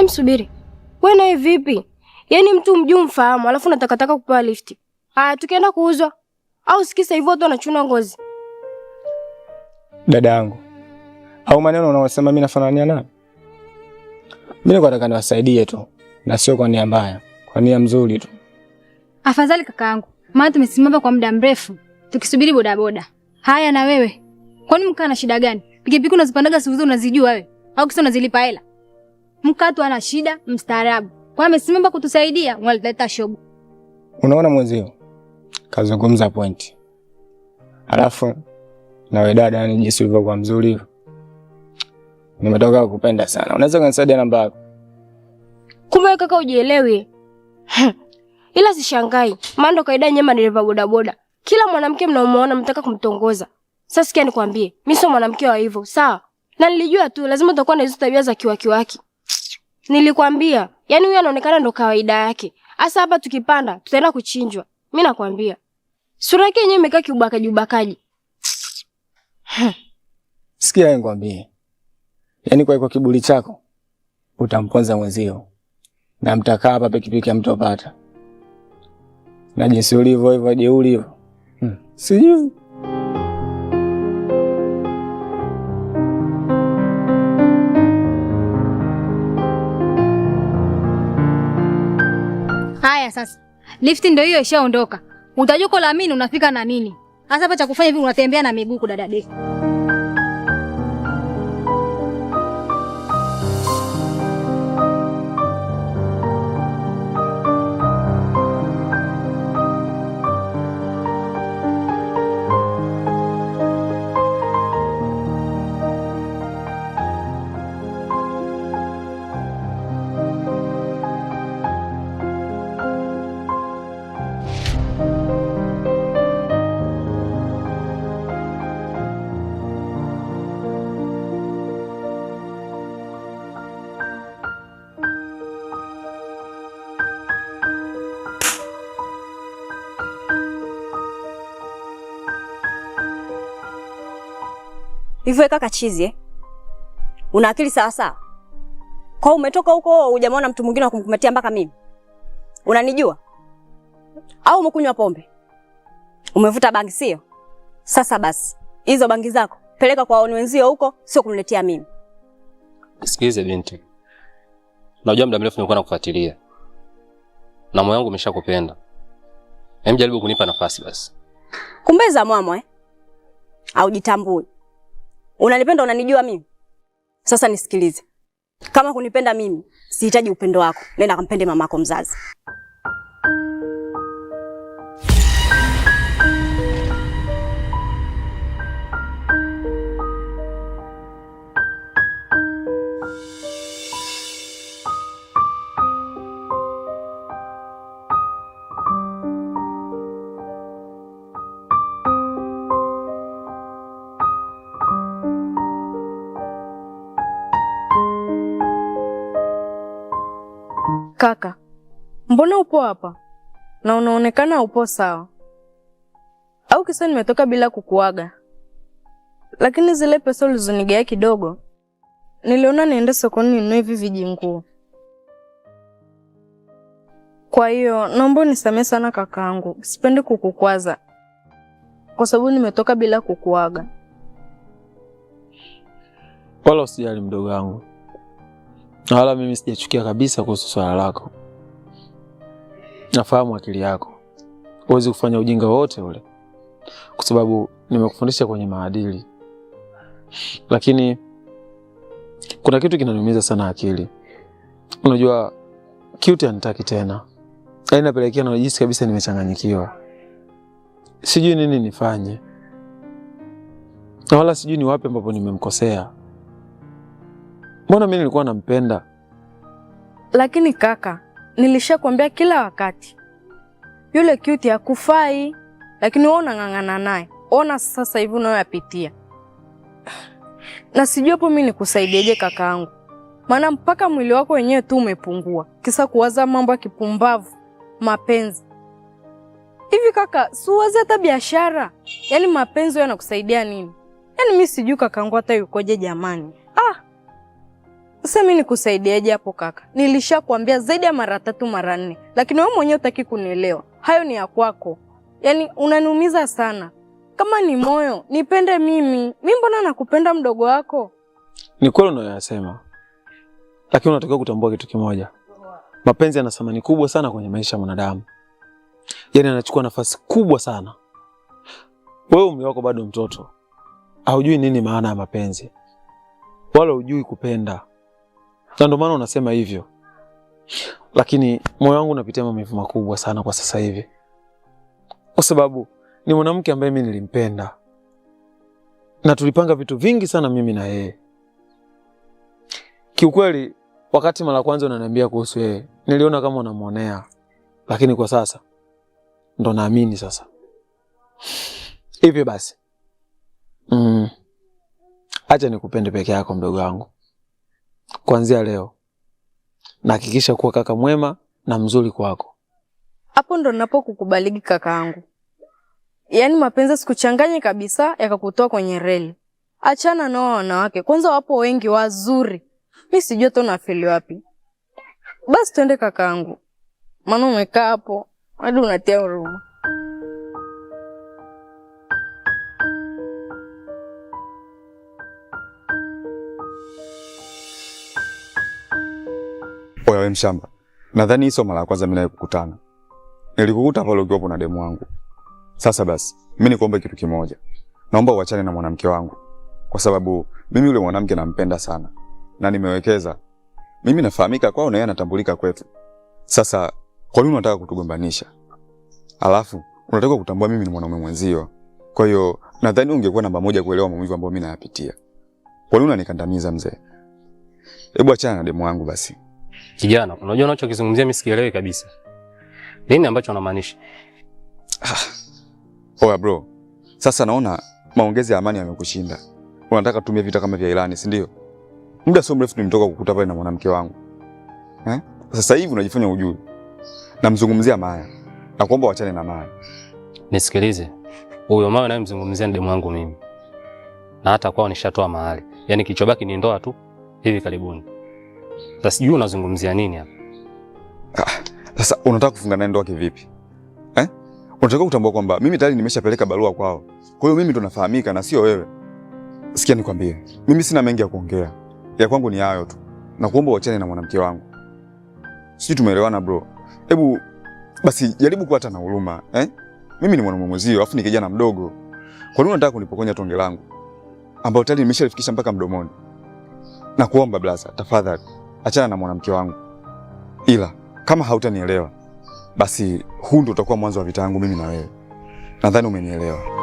Subiri. Wewe naye vipi? Yaani mtu mjuu mfahamu alafu natakataka kupewa lift. Haya tukienda kuuzwa. Au sikisa hivyo watu wanachuna ngozi. Dada yangu. Au maneno unaosema mimi nafanania naye? Mimi nataka niwasaidie tu na sio kwa nia mbaya, kwa nia nzuri tu. Afadhali kakaangu. Maana tumesimama kwa muda mrefu tukisubiri bodaboda. Haya na wewe. Kwani mkaa na shida gani? Pikipiki unazipandaga siku hizo unazijua wewe? Au kisa unazilipa hela? Mkaa tu ana shida, mstaarabu. Kwa amesimama kutusaidia, unaleta shobo. Unaona mwenzio? Kazungumza point. Alafu na wewe dada yani jinsi ulivyokuwa mzuri hivyo. Nimetoka kukupenda sana. Unaweza kunisaidia namba yako? Kumbe kaka ujielewi. Ila sishangai. Maana ndo kaida nyema dereva bodaboda. Kila mwanamke mnaomuona mtaka kumtongoza. Sasa sikia nikwambie, mimi sio mwanamke wa hivyo, sawa? Na nilijua tu lazima utakuwa na hizo tabia za kiwaki. Nilikwambia, yani huyu anaonekana ndo kawaida yake. Asa hapa tukipanda, tutaenda kuchinjwa. Mimi nakwambia. Sura yake yenyewe imekaa kiubakaji. Sikia nikwambie. Yaani kwa kiburi chako utamponza mwenzio. Na mtakaa hapa pikipiki hamtopata. Na jinsi ulivyo hivyo jeuri hivyo. Sijui. Haya sasa. Lifti ndio hiyo ishaondoka. Utajua kwa lamini unafika na nini? Sasa hapa cha kufanya hivi unatembea na miguu kudadadeki. Hivyo kaka chizi Una akili sawa sawa? Kwa umetoka huko hujamwona mtu mwingine wa kumkumatia mpaka mimi? Unanijua? Au umekunywa pombe? Umevuta bangi sio? Sasa basi, hizo bangi zako peleka kwa waoni wenzio huko, sio kuniletea mimi. Sikilize binti. Najua muda mrefu nilikuwa nakufuatilia. na moyo wangu umeshakupenda. Hem, jaribu kunipa nafasi basi. Kumbe za mwamwe au jitambui. Unanipenda, unanijua mimi? Sasa nisikilize. Kama kunipenda mimi, sihitaji upendo wako. Nenda kampende mamako mzazi. Kaka, mbona upo hapa na unaonekana upo sawa? Au kisa nimetoka bila kukuaga? Lakini zile pesa ulizonigea kidogo, niliona niende sokoni ninunue hivi vijinguo. Kwa hiyo naomba unisamehe sana kakaangu, sipendi kukukwaza kwa sababu nimetoka bila kukuaga. Wala usijali mdogo wangu. Na wala mimi sijachukia kabisa kuhusu swala lako. Nafahamu akili yako. Huwezi kufanya ujinga wote ule. Kwa sababu nimekufundisha kwenye maadili. Lakini kuna kitu kinaniumiza sana akili. Unajua cute anitaki tena. Inapelekea najisikia kabisa nimechanganyikiwa. Sijui nini nifanye. Na wala sijui ni wapi ambapo nimemkosea. Mbona mimi nilikuwa nampenda? Lakini kaka, nilishakwambia kila wakati. Yule cute hakufai, lakini wewe unang'ang'ana naye. Ona sasa hivi unayoyapitia. Na sijui hapo mimi nikusaidieje kakaangu. Maana mpaka mwili wako wenyewe tu umepungua. Kisa kuwaza mambo ya kipumbavu, mapenzi. Hivi kaka, si uwaze hata biashara. Yaani mapenzi yanakusaidia nini? Yaani mimi sijui kakaangu hata yukoje jamani. Sasa mimi nikusaidieje hapo kaka? Nilishakwambia zaidi ya mara 3 mara 4, lakini wewe mwenyewe hutaki kunielewa. Hayo ni ya kwako. Yaani unaniumiza sana. Kama ni moyo, nipende mimi. Mimi mbona nakupenda mdogo wako? Ni kweli unayosema. Lakini unatakiwa kutambua kitu kimoja. Mapenzi yana thamani kubwa sana kwenye maisha ya mwanadamu. Yaani anachukua nafasi kubwa sana. Wewe umri wako bado mtoto. Haujui nini maana ya mapenzi. Wala hujui kupenda. Na ndio maana unasema hivyo. Lakini moyo wangu unapitia maumivu makubwa sana kwa sasa hivi. Kwa sababu ni mwanamke ambaye mimi nilimpenda. Na tulipanga vitu vingi sana mimi na yeye. Kiukweli wakati mara kwanza unaniambia kuhusu yeye, niliona kama unamuonea. Lakini kwa sasa ndo naamini sasa. Hivi basi. Acha nikupende peke yako mdogo wangu. Kuanzia leo nahakikisha kuwa kaka mwema na mzuri kwako. Hapo ndo ninapokukubaliki kakaangu. Yaani mapenzi sikuchanganye kabisa yakakutoa kwenye reli. Achana nao wanawake. Kwanza wapo wengi wazuri. Mimi sijui tu nafeli wapi. Basi twende kakaangu. Maana umekaa hapo hadi unatia huruma. Oya wewe mshamba. Nadhani hizo mara ya kwanza mimi naye kukutana. Nilikukuta pale ukiwa na demu wangu. Sasa basi, mimi nikuombe kitu kimoja. Naomba uachane na mwanamke wangu. Kwa sababu mimi yule mwanamke nampenda sana. Na nimewekeza. Mimi nafahamika kwao na yeye anatambulika kwetu. Sasa kwa nini unataka kutugombanisha? Alafu unataka kutambua mimi ni mwanaume mwenzio. Kwa hiyo nadhani ungekuwa namba moja kuelewa maumivu ambayo mimi nayapitia. Kwa nini unanikandamiza mzee? Hebu achana na demu wangu basi. Kijana, unajua unachokizungumzia mimi sikielewi kabisa. Nini ambacho unamaanisha? Oya bro. Sasa naona maongezi ya amani yamekushinda. Unataka tumie vita kama vya Irani, si ndio? Muda sio mrefu nimetoka kukuta pale na mwanamke wangu. Sasa hivi unajifanya ujui. Namzungumzia Maya. Na kuomba wachane na Maya. Nisikilize. Huyo Maya naye mzungumzia ndemu wangu mimi. Na hata kwao nishatoa mahali. Yaani kichobaki ni ndoa tu hivi karibuni. Sasa sijui unazungumzia nini hapa? Sasa unataka kufunga naye ndoa kivipi? Unataka kutambua kwamba mimi tayari nimeshapeleka barua kwao. Kwa hiyo mimi ndo nafahamika na sio wewe. Sikia nikwambie, mimi sina mengi ya kuongea. Ya kwangu ni hayo tu. Na kuomba uachane na mwanamke wangu. Sisi tumeelewana bro. Hebu Basi jaribu kuwa hata na huruma, eh? Mimi ni mwanamume mwenzio, afu ni kijana mdogo. Kwa nini unataka kunipokonya tonge langu ambao tayari nimeshalifikisha mpaka mdomoni? Na kuomba blaza, tafadhali achana na mwanamke wangu. Ila kama hautanielewa, basi huu ndio utakuwa mwanzo wa vita yangu mimi na wewe. Nadhani umenielewa.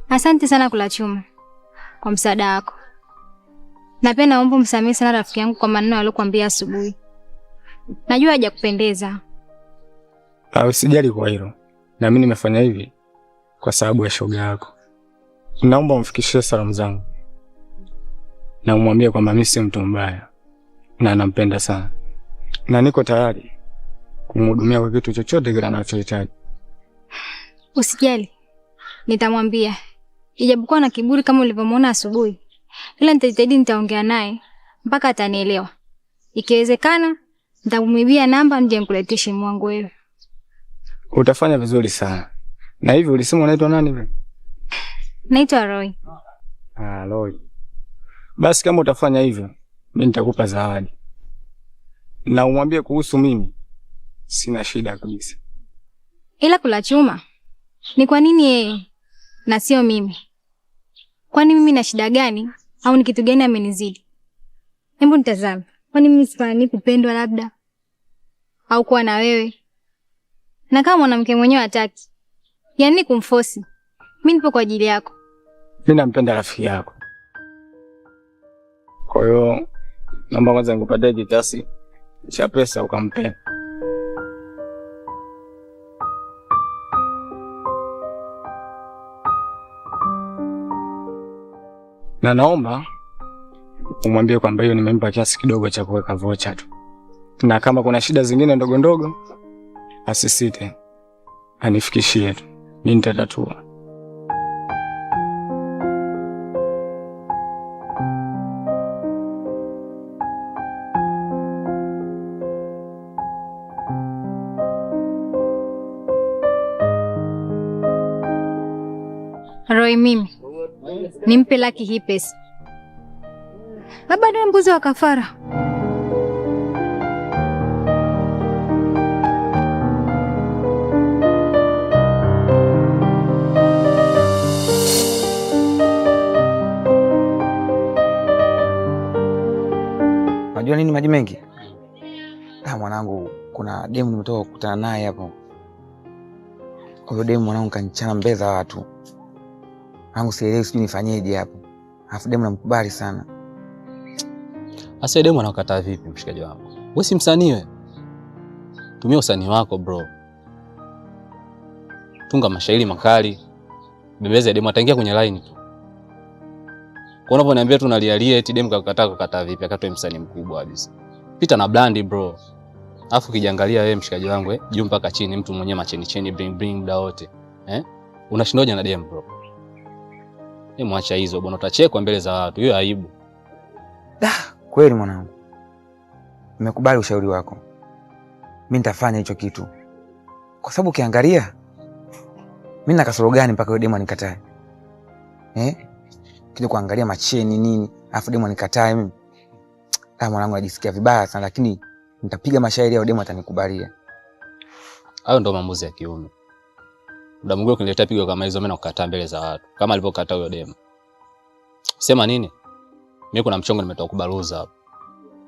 Asante sana Kula Chuma kwa msaada wako. Na pia naomba msamehe sana rafiki yangu kwa maneno aliyokuambia asubuhi. Najua hajakupendeza. Usijali kwa hilo. Na mimi nimefanya hivi kwa sababu ya shoga yako. Naomba umfikishie salamu zangu. Na umwambie kwamba mimi si mtu mbaya na anampenda sana. Na niko tayari kumhudumia kwa kitu chochote kile anachohitaji. Usijali. Nitamwambia. Ijapokuwa na kiburi kama ulivyomwona asubuhi. Ila nitajitahidi nitaongea naye mpaka atanielewa. Ikiwezekana nitamwibia namba nje nikuletee simu yangu wewe. Utafanya vizuri sana. Na hivi ulisema unaitwa nani wewe? Naitwa Roy. Roy. Basi kama utafanya hivyo, mimi nitakupa zawadi. Na umwambie kuhusu mimi. Sina shida kabisa. Ila Kula Chuma, ni kwa nini yeye na sio mimi? Kwani mimi na shida gani au ni kitu gani amenizidi? Hebu nitazame. Kwani mimi sifani kupendwa labda au kuwa na wewe? Na kama mwanamke mwenyewe hataki, yani kumforce. Mimi nipo kwa ajili yako. Mimi nampenda rafiki yako. Kwa hiyo naomba kwanza nikupatie kiasi cha pesa ukampe. Na naomba umwambie kwamba hiyo nimempa kiasi kidogo cha kuweka vocha tu. Na kama kuna shida zingine ndogo ndogo asisite anifikishie tu. Mimi nitatatua. Roy, mimi nimpe Lucky hii pesa. Labda ndio mbuzi wa kafara. Unajua nini maji mengi? Mwanangu, kuna demu nimetoka kukutana naye hapo. Huyo demu mwanangu kanichana mbele za watu. Wangu sielewi sijui nifanyeje hapo. Alafu demu namkubali sana. Asa demu anakataa vipi mshikaji wangu? Wewe si msanii wewe. Tumia usanii wako bro. Tunga mashairi makali. Bebeza demu ataingia kwenye line tu. Kwa unaponiambia tu nalialia eti demu kukataa vipi akatoe msanii mkubwa kabisa. Pita na blandi bro. Alafu kijiangalia wewe mshikaji wangu juu mpaka chini mtu mwenyewe macheni cheni bring muda wote. Unashindoje na demu bro? Mwacha hizo bwana, utachekwa mbele za watu. Hiyo aibu. Kweli mwanangu. Nimekubali ushauri wako. Mimi nitafanya hicho kitu. Kwa sababu ukiangalia mimi na kasoro gani mpaka yule demu anikatae? Kile kuangalia macheni nini, afu demu anikatae mimi. Mwanangu najisikia vibaya sana, lakini nitapiga mashairi ya demu atanikubalia. Hayo ndo maamuzi ya kiume. Muda mwingine ukiniletea pigo kama hizo mimi nakukataa mbele za watu. Kama alivyokataa huyo demu. Sema nini? Mimi kuna mchongo nimetoka kubaruza hapo.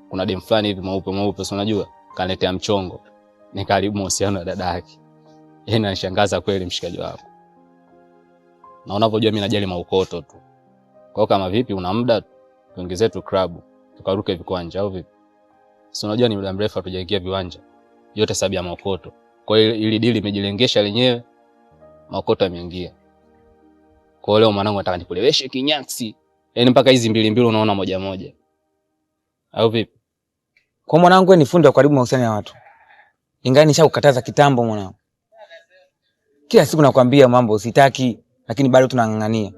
Kuna demu fulani hivi mweupe, si unajua? Kaniletea mchongo. Nikaribu mahusiano na dada yake. Yeye ananishangaza kweli mshikaji wako. Na unavyojua mimi najali maukoto tu. Kwa kama vipi una muda tuongezee tu club, tukaruke viwanja au vipi? Si unajua ni muda mrefu hatujaingia viwanja. Yote sababu ya maukoto. Kwa hiyo ili dili imejilengesha lenyewe. Makoto yameingia. Kwa leo mwanangu nataka nikuleweshe kinyaksi. Yaani mpaka hizi mbili unaona moja moja. Au vipi? Kwa mwanangu wewe ni fundi wa karibu mahusiano ya watu. Ingawa nishakukataza kitambo mwanangu. Kila siku nakwambia mambo usitaki, lakini bado tunang'ang'ania.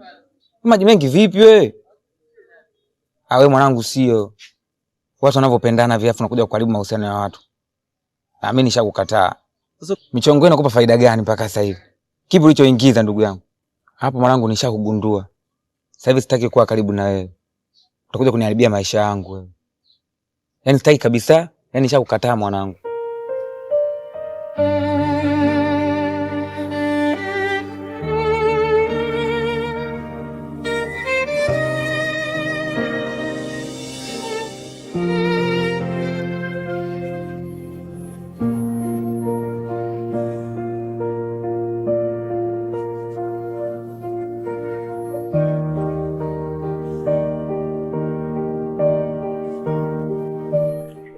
Maji mengi vipi wewe? Awe mwanangu sio. Watu wanavyopendana viafu nakuja kuharibu mahusiano ya watu. Na mimi nishakukataa. Sasa michongo inakupa faida gani mpaka sasa hivi? Kipi ulichoingiza ndugu yangu? Hapo mwanangu nishakugundua. Sasa hivi sitaki kuwa karibu na wewe. Utakuja kuniharibia maisha yangu wewe. Yaani sitaki kabisa, yaani nishakukataa mwanangu.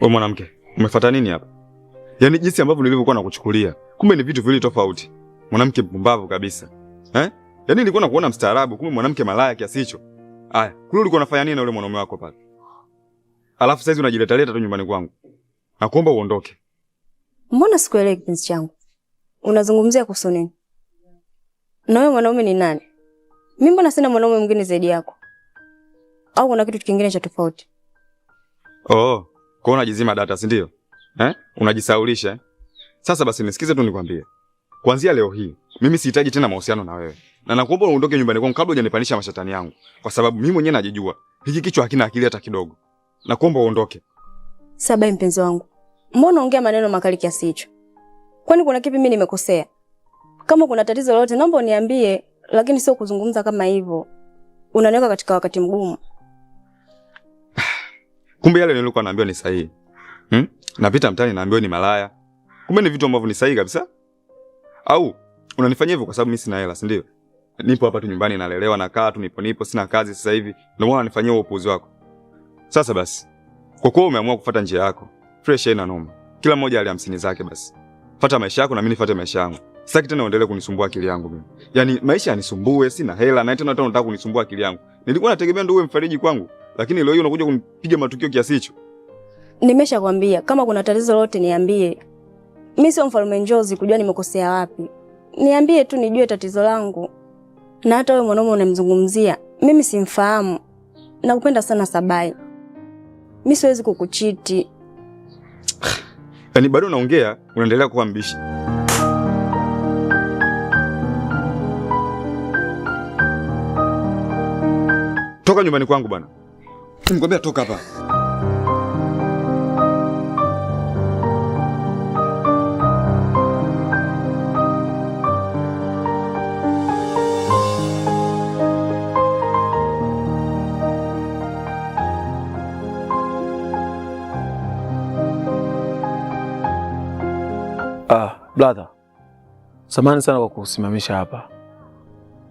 Wewe mwanamke, umefuata nini hapa? Yaani jinsi ambavyo nilivyokuwa nakuchukulia, kumbe ni vitu viwili tofauti. Mwanamke mpumbavu kabisa. Yaani nilikuwa nakuona mstaarabu, kumbe mwanamke malaya kiasi hicho. Haya, kule ulikuwa unafanya nini na yule mwanaume wako pale? Alafu sasa unajileta tu nyumbani kwangu. Nakuomba uondoke. Mbona sikuelewi kipenzi changu? Unazungumzia kuhusu nini? Na wewe mwanaume ni nani? Mimi mbona sina mwanaume mwingine zaidi yako? Au kuna kitu kingine cha tofauti? Oh, kwa unajizima data, si ndio? Unajisaulisha. Sasa basi nisikize tu nikwambie. Kuanzia leo hii, mimi sihitaji tena mahusiano na wewe. Na nakuomba uondoke nyumbani kwangu kabla hujanipanisha mashetani yangu. Kwa sababu mimi mwenyewe najijua. Hiki kichwa hakina akili hata kidogo. Nakuomba uondoke. Sabai mpenzi wangu. Mbona unaongea maneno makali kiasi hicho? Kwani kuna kipi mimi nimekosea? Kama kuna tatizo lolote naomba uniambie, lakini sio kuzungumza kama hivyo. Unaniweka katika wakati mgumu. Kumbe yale nilikuwa naambiwa ni sahihi. Napita mtaani naambiwa ni malaya. Kumbe ni vitu ambavyo ni sahihi kabisa. Au unanifanyia hivyo kwa sababu mimi sina hela, si ndio? Nipo hapa tu nyumbani nalelewa, nakaa tu nipo sina kazi sasa hivi. Ndio maana unanifanyia upuuzi wako. Sasa basi, kwa kuwa umeamua kufuata njia yako, fresh haina noma. Kila mmoja ali 50 zake basi. Fuata maisha yako na mimi nifuate maisha yangu. Sitaki tena uendelee kunisumbua akili yangu mimi. Yaani maisha yanisumbue, sina hela na tena unataka kunisumbua akili yangu. Nilikuwa nategemea ndio uwe mfariji kwangu, lakini leo hii unakuja kunipiga matukio kiasi hicho. Nimeshakwambia kama kuna tatizo lolote niambie. Mimi sio mfalme njozi kujua nimekosea wapi. Niambie tu nijue tatizo langu. Na hata wewe mwanaume unamzungumzia, mimi simfahamu. Nakupenda sana Sabai. Mimi siwezi kukuchiti. Yaani bado unaongea, unaendelea kuwa mbishi. Toka nyumbani kwangu bwana. Nimekwambia toka hapa. Brother. Samahani sana kwa kusimamisha hapa.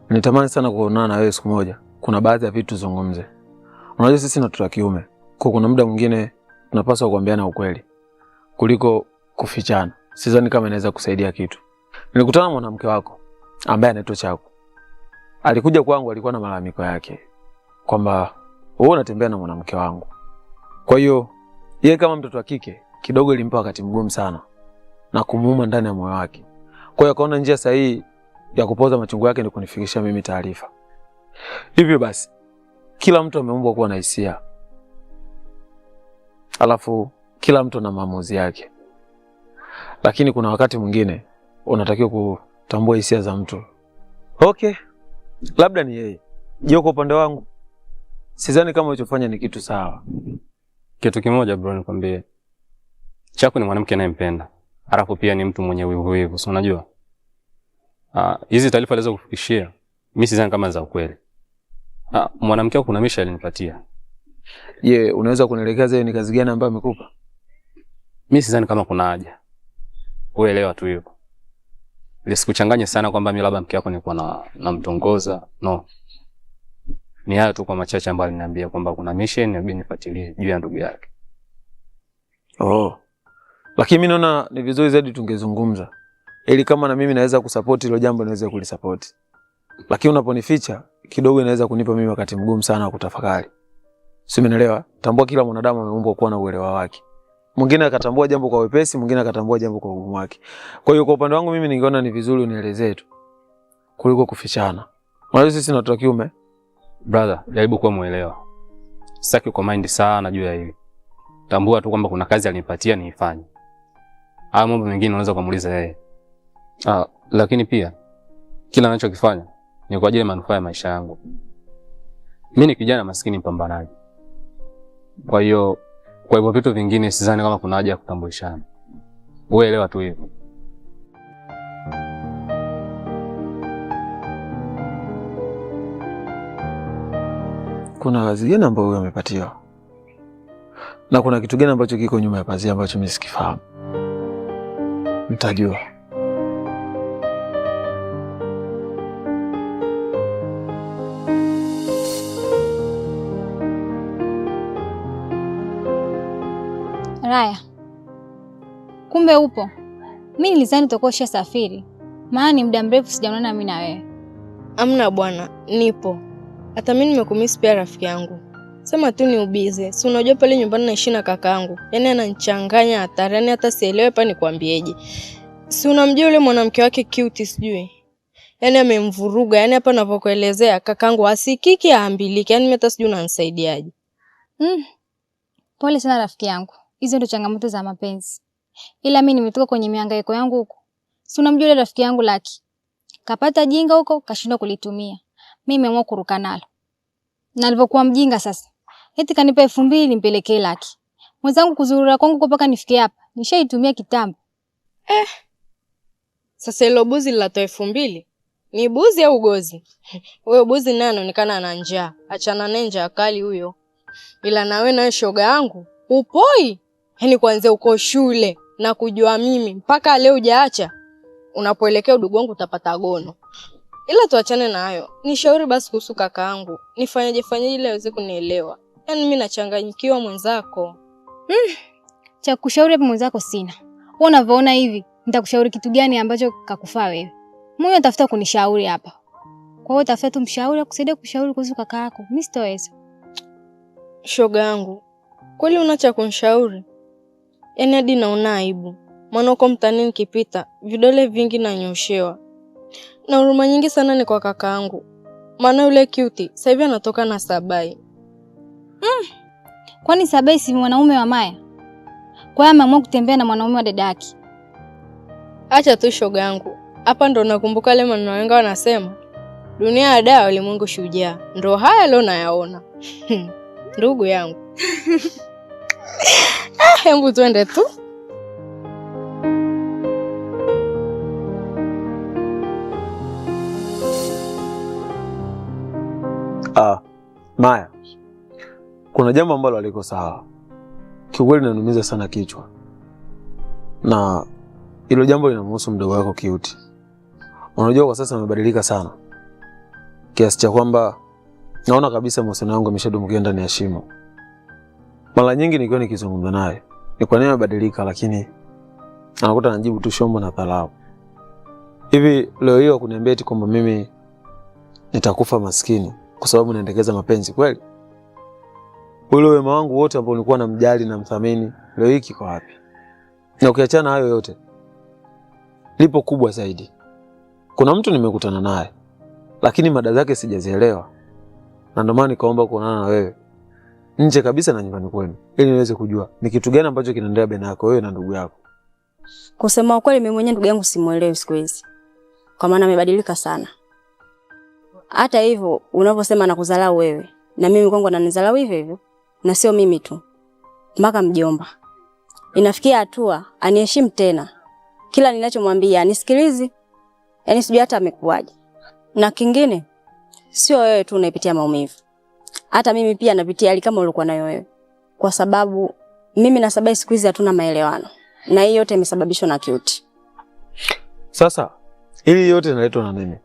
Nitamani sana kuonana na wewe siku moja. Kuna baadhi ya vitu zungumze. Unajua sisi ni watu wa kiume. Kwa kuna muda mwingine tunapaswa kuambiana ukweli kuliko kufichana. Sidhani kama inaweza kusaidia kitu. Nilikutana na mwanamke wako ambaye anaitwa Chako. Alikuja kwangu, alikuwa na malalamiko yake kwamba wewe unatembea na mwanamke wangu. Kwa hiyo yeye kama mtoto wa kike kidogo ilimpa wakati mgumu sana na kumuuma ndani ya moyo wake. Kwa hiyo akaona njia sahihi ya kupoza machungu yake ni kunifikishia mimi taarifa. Hivyo basi, kila mtu ameumbwa kuwa na hisia. Alafu kila mtu ana maamuzi yake. Lakini kuna wakati mwingine unatakiwa kutambua hisia za mtu. Okay. Labda ni yeye. Je, kwa upande wangu sidhani kama ulichofanya ni kitu sawa. Kitu kimoja bro nikwambie. Chako ni mwanamke anayempenda. Alafu pia ni mtu mwenye wivu, si unajua? Hizi taarifa alizo kufikishia, mimi sidhani kama za ukweli. Mwanamke wako kuna misha alinipatia. Je, unaweza kunielekeza hiyo ni kazi gani ambayo amekupa? Mimi sidhani kama kuna haja. Uelewa tu hivyo. Ile sikuchanganye sana kwamba mimi labda mke wako nilikuwa na mtongoza. No. Ni hayo tu kwa machache ambayo aliniambia kwamba kuna mission inabidi nifuatilie juu ya ndugu yake. Oh. Lakini mimi naona ni vizuri zaidi tungezungumza. Ili kama na mimi naweza kusupport hilo jambo niweze kulisupport. Lakini unaponificha kidogo inaweza kunipa mimi wakati mgumu sana wa kutafakari. Si umeelewa? Tambua kila mwanadamu ameumbwa kuwa na uelewa wake. Mwingine akatambua jambo kwa wepesi, mwingine akatambua jambo kwa ugumu wake. Kwa hiyo kwa upande wangu mimi ningeona ni vizuri unielezee tu kuliko kufichana. Unajua sisi ni watu wa kiume. Brother, jaribu kuwa muelewa. Sitaki uko mind sana juu ya hili. Tambua tu kwamba kuna kazi alinipatia niifanye. Haya mambo mengine unaweza kumuuliza yeye. Lakini pia kila anachokifanya ni kwa ajili ya manufaa ya maisha yangu. Mimi ni kijana maskini mpambanaji. Kwa hivyo vitu vingine sidhani kama kuna haja ya kutambulishana. Wewe elewa tu hivyo. Kuna kazi gani ambayo wewe umepatiwa? Na kuna kitu gani ambacho kiko nyuma ya pazia ambacho mimi sikifahamu? Mtajua. Raya, kumbe upo. Mimi nilizani utakuwa ushasafiri, maana ni muda mrefu sijaonana mimi na wewe. Amna bwana, nipo. Hata mimi nimekumisi pia rafiki yangu. Sema tu ni ubize. Si unajua pale nyumbani naishi na kakaangu. Yaani ananichanganya hatari, yaani hata sielewi hapa nikwambieje. Si unamjua yule mwanamke wake cute sijui. Yaani amemvuruga, yaani hapa ninapokuelezea kakaangu asikiki aambiliki. Yaani mimi hata sijui unanisaidiaje. Pole sana rafiki yangu. Hizo ndo changamoto za mapenzi. Ila mimi nimetoka kwenye mihangaiko yangu huko. Si unamjua yule rafiki yangu Lucky. Kapata jinga huko, kashindwa kulitumia. Mimi nimeamua kuruka nalo. Na alivyokuwa mjinga sasa. Eti kanipa 2000 nimpelekee Lucky. Mwenzangu kuzurura kwangu kwa mpaka nifikie hapa. Nishaitumia kitambo. Sasa ile buzi lilatoa 2000. Ni buzi au gozi? Wewe buzi naye anaonekana ana njaa. Achana naye njaa kali huyo. Ila nawe shoga yangu upoi. Yaani kuanzia uko shule na kujua mimi mpaka leo hujaacha. Unapoelekea udugu wangu utapata gono. Ila tuachane na hayo. Nishauri basi kuhusu kakaangu. Nifanyaje ili aweze kunielewa. Yaani mimi nachanganyikiwa mwenzako. Cha kushauri hapo mwenzako sina. Wewe unavyoona hivi, nitakushauri kitu gani ambacho kakufaa wewe? Mimi natafuta kunishauri hapa. Kwa hiyo tafuta tu mshauri akusaidia kushauri kuhusu kaka yako. Mimi sitoweza. Shoga yangu, kweli unacha kunishauri? Yaani hadi naona aibu. Maana uko mtani nikipita, vidole vingi nanyoshewa. Na huruma nyingi sana ni kwa kakaangu. Maana yule cute, sasa hivi anatoka na Sabai. Kwani Sabai si mwanaume wa Maya? Kwa hiyo ameamua kutembea na mwanaume wa dada yake. Acha tu shoga yangu. Hapa ndo nakumbuka ile maneno wengi wanasema. Dunia ya dawa ulimwengu shujaa. Ndo haya leo nayaona. Ndugu yangu. Hebu tuende tu. Maya. Kuna jambo ambalo aliko sawa. Kiukweli linanumiza sana kichwa. Na hilo jambo linamhusu mdogo wako Kiuti. Unajua kwa sasa amebadilika sana. Kiasi cha kwamba naona kabisa mahusiano yangu yameshadumbukia ndani ya shimo. Mara nyingi nikiwa nikizungumza naye, ni kwa nini amebadilika, lakini anakuta anajibu tu shombo na dharau. Hivi leo hiyo kuniambia eti kwamba mimi nitakufa maskini kwa sababu naendekeza mapenzi kweli? Ule wema wangu wote ambao nilikuwa namjali na mthamini, leo hii kiko wapi? Na ukiachana hayo yote, lipo kubwa zaidi. Kuna mtu nimekutana naye, lakini mada zake sijazielewa. Na ndio maana nikaomba kuonana na wewe nje kabisa na nyumbani kwenu, ili niweze kujua ni kitu gani ambacho kinaendelea baina yako wewe na ndugu yako. Kusema ukweli mimi mwenyewe ndugu yangu simuelewi siku hizi. Kwa maana amebadilika sana. Hata hivyo unaposema nakudharau wewe, na mimi kwangu ananidharau hivyo hivyo. Na sio mimi tu. Mpaka mjomba. Inafikia hatua aniheshimu tena. Kila ninachomwambia anisikilizi. Yaani sijui hata amekuaje. Na kingine sio wewe tu unaipitia maumivu. Hata mimi pia napitia hali kama ulikuwa nayo wewe. Kwa sababu mimi na Sabai siku hizi hatuna maelewano. Na hiyo yote imesababishwa na Kiuti. Sasa hili yote linaletwa na nini?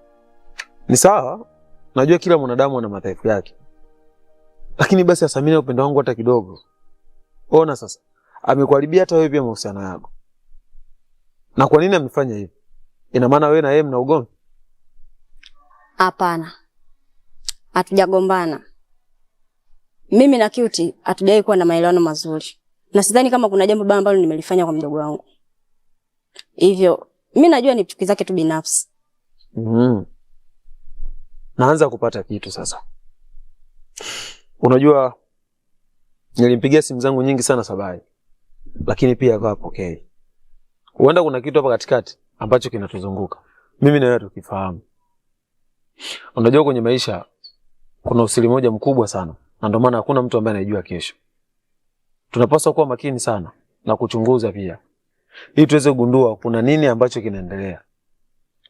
Ni sawa, najua kila mwanadamu ana madhaifu yake. Lakini basi asamini upendo wangu hata kidogo. Ona sasa, amekuharibia hata wewe pia mahusiano yako. Na kwa nini amefanya hivi? Ina maana wewe na yeye mna ugomvi? Hapana. Hatujagombana. Mimi na Kiuti hatujai kuwa na maelewano mazuri. na sidhani kama kuna jambo baya ambalo nimelifanya kwa mdogo wangu. Hivyo mimi najua ni chuki zake tu binafsi. Naanza kupata kitu sasa. Unajua nilimpigia simu zangu nyingi sana Sabai, lakini pia hapokei. Huenda kuna kitu hapa katikati ambacho kinatuzunguka. Mimi na wewe tukifahamu. Unajua kwenye maisha kuna usiri moja mkubwa sana, na ndio maana hakuna mtu ambaye anajua kesho. Tunapaswa kuwa makini sana na kuchunguza pia, ili tuweze kugundua kuna nini ambacho kinaendelea.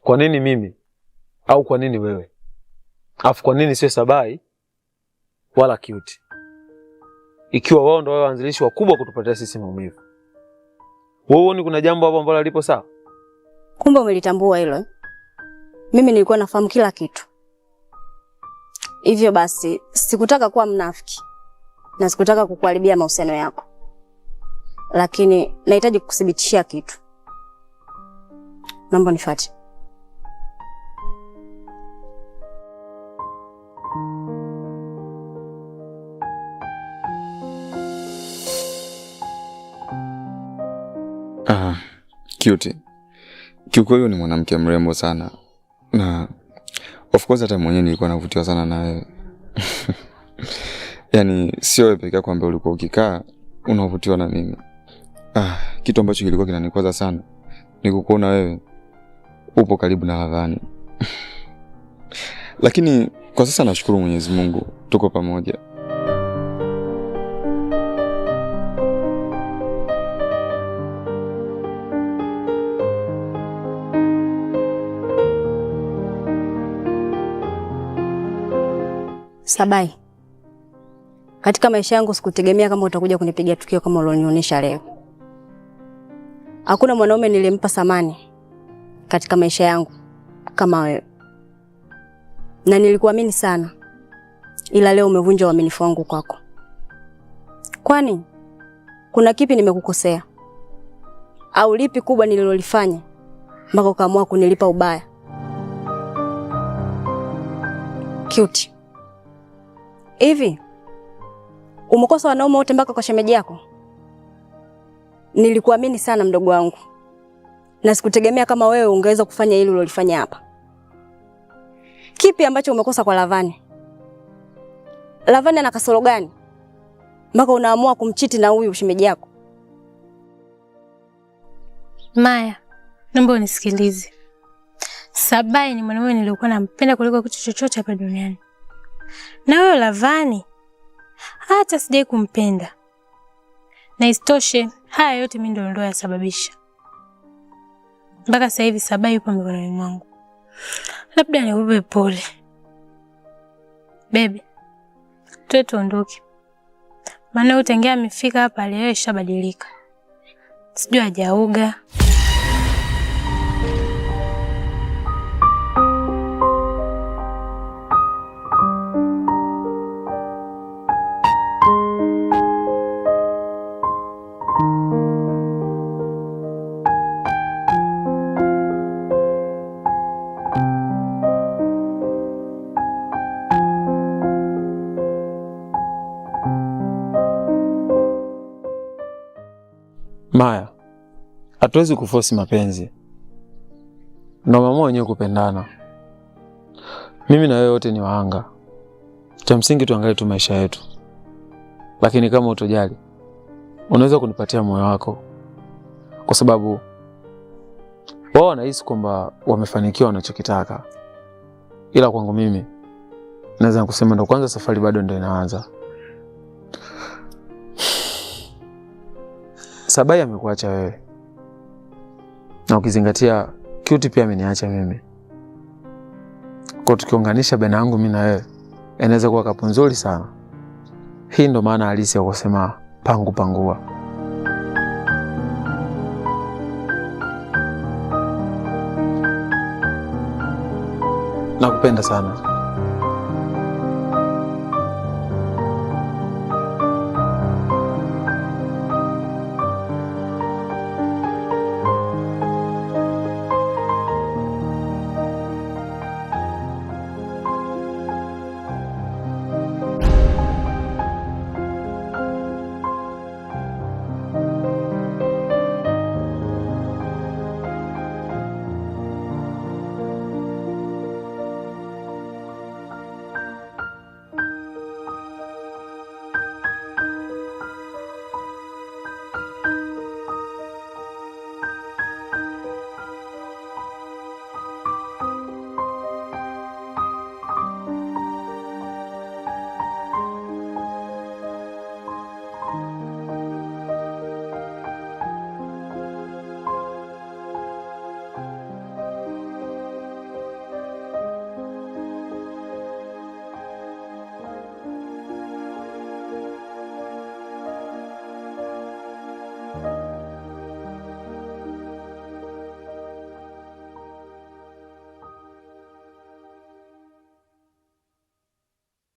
Kwa nini mimi au kwa nini wewe? Afu kwa nini sio Sabai wala Cute? Ikiwa wao ndio waanzilishi wakubwa kutupatia sisi maumivu. Wewe uone kuna jambo hapo ambalo lipo sawa? Kumbe umelitambua hilo. Mimi nilikuwa nafahamu kila kitu. Hivyo basi sikutaka kuwa mnafiki na sikutaka kukuharibia mahusiano yako. Lakini nahitaji kukuthibitishia kitu. Naomba nifuate. Cute. Kiukweli ni mwanamke mrembo sana. Na of course hata mwenyewe nilikuwa navutiwa sana na wewe. Yaani sio wewe pekee kwamba ulikuwa ukikaa unavutiwa na mimi. Kitu ambacho kilikuwa kinanikwaza sana ni kukuona wewe upo karibu na Lavani. Lakini kwa sasa nashukuru Mwenyezi Mungu tuko pamoja. Sabai, katika maisha yangu sikutegemea kama utakuja kunipigia tukio kama ulionionyesha leo. Hakuna mwanaume nilimpa thamani katika maisha yangu kama wewe. Na nilikuamini sana. Ila leo umevunja uaminifu wangu kwako. Kwani kuna kipi nimekukosea? Au lipi kubwa nililolifanya mpaka ukaamua kunilipa ubaya? Cute. Hivi umekosa wanaume wote mpaka kwa shemeji yako? Nilikuamini sana mdogo wangu. Na sikutegemea kama wewe ungeweza kufanya hili ulilofanya hapa. Kipi ambacho umekosa kwa Lavani? Lavani ana kasoro gani mpaka unaamua kumchiti na huyu shemeji yako? Maya, naomba unisikilize. Sabai ni mwanamume nilikuwa nampenda kuliko kitu chochote hapa duniani. Na wewe Lavani hata sijai kumpenda. Na isitoshe haya yote mimi ndio yasababisha. Mpaka sasa hivi Sabai yupo mikononi mwangu. Labda niupe pole. Baby, tuondoke. Maana utengea amefika hapa leo ishabadilika. Sijui hajauga. Maya, hatuwezi kuforce mapenzi. Na mama wenyewe kupendana. Mimi na wewe wote ni wahanga. Cha msingi tuangalie tu maisha yetu. Lakini kama utojali, unaweza kunipatia moyo wako. Kwa sababu wao wanahisi kwamba wamefanikiwa wanachokitaka. Ila kwangu mimi naweza kusema ndo kwanza safari bado ndio inaanza. Sabai amekuacha wewe. Na ukizingatia Cute pia ameniacha mimi. Kwa tukiunganisha baina yangu mimi na wewe, inaweza kuwa kapu nzuri sana. Hii ndo maana halisi ya kusema pangu pangua. Nakupenda sana.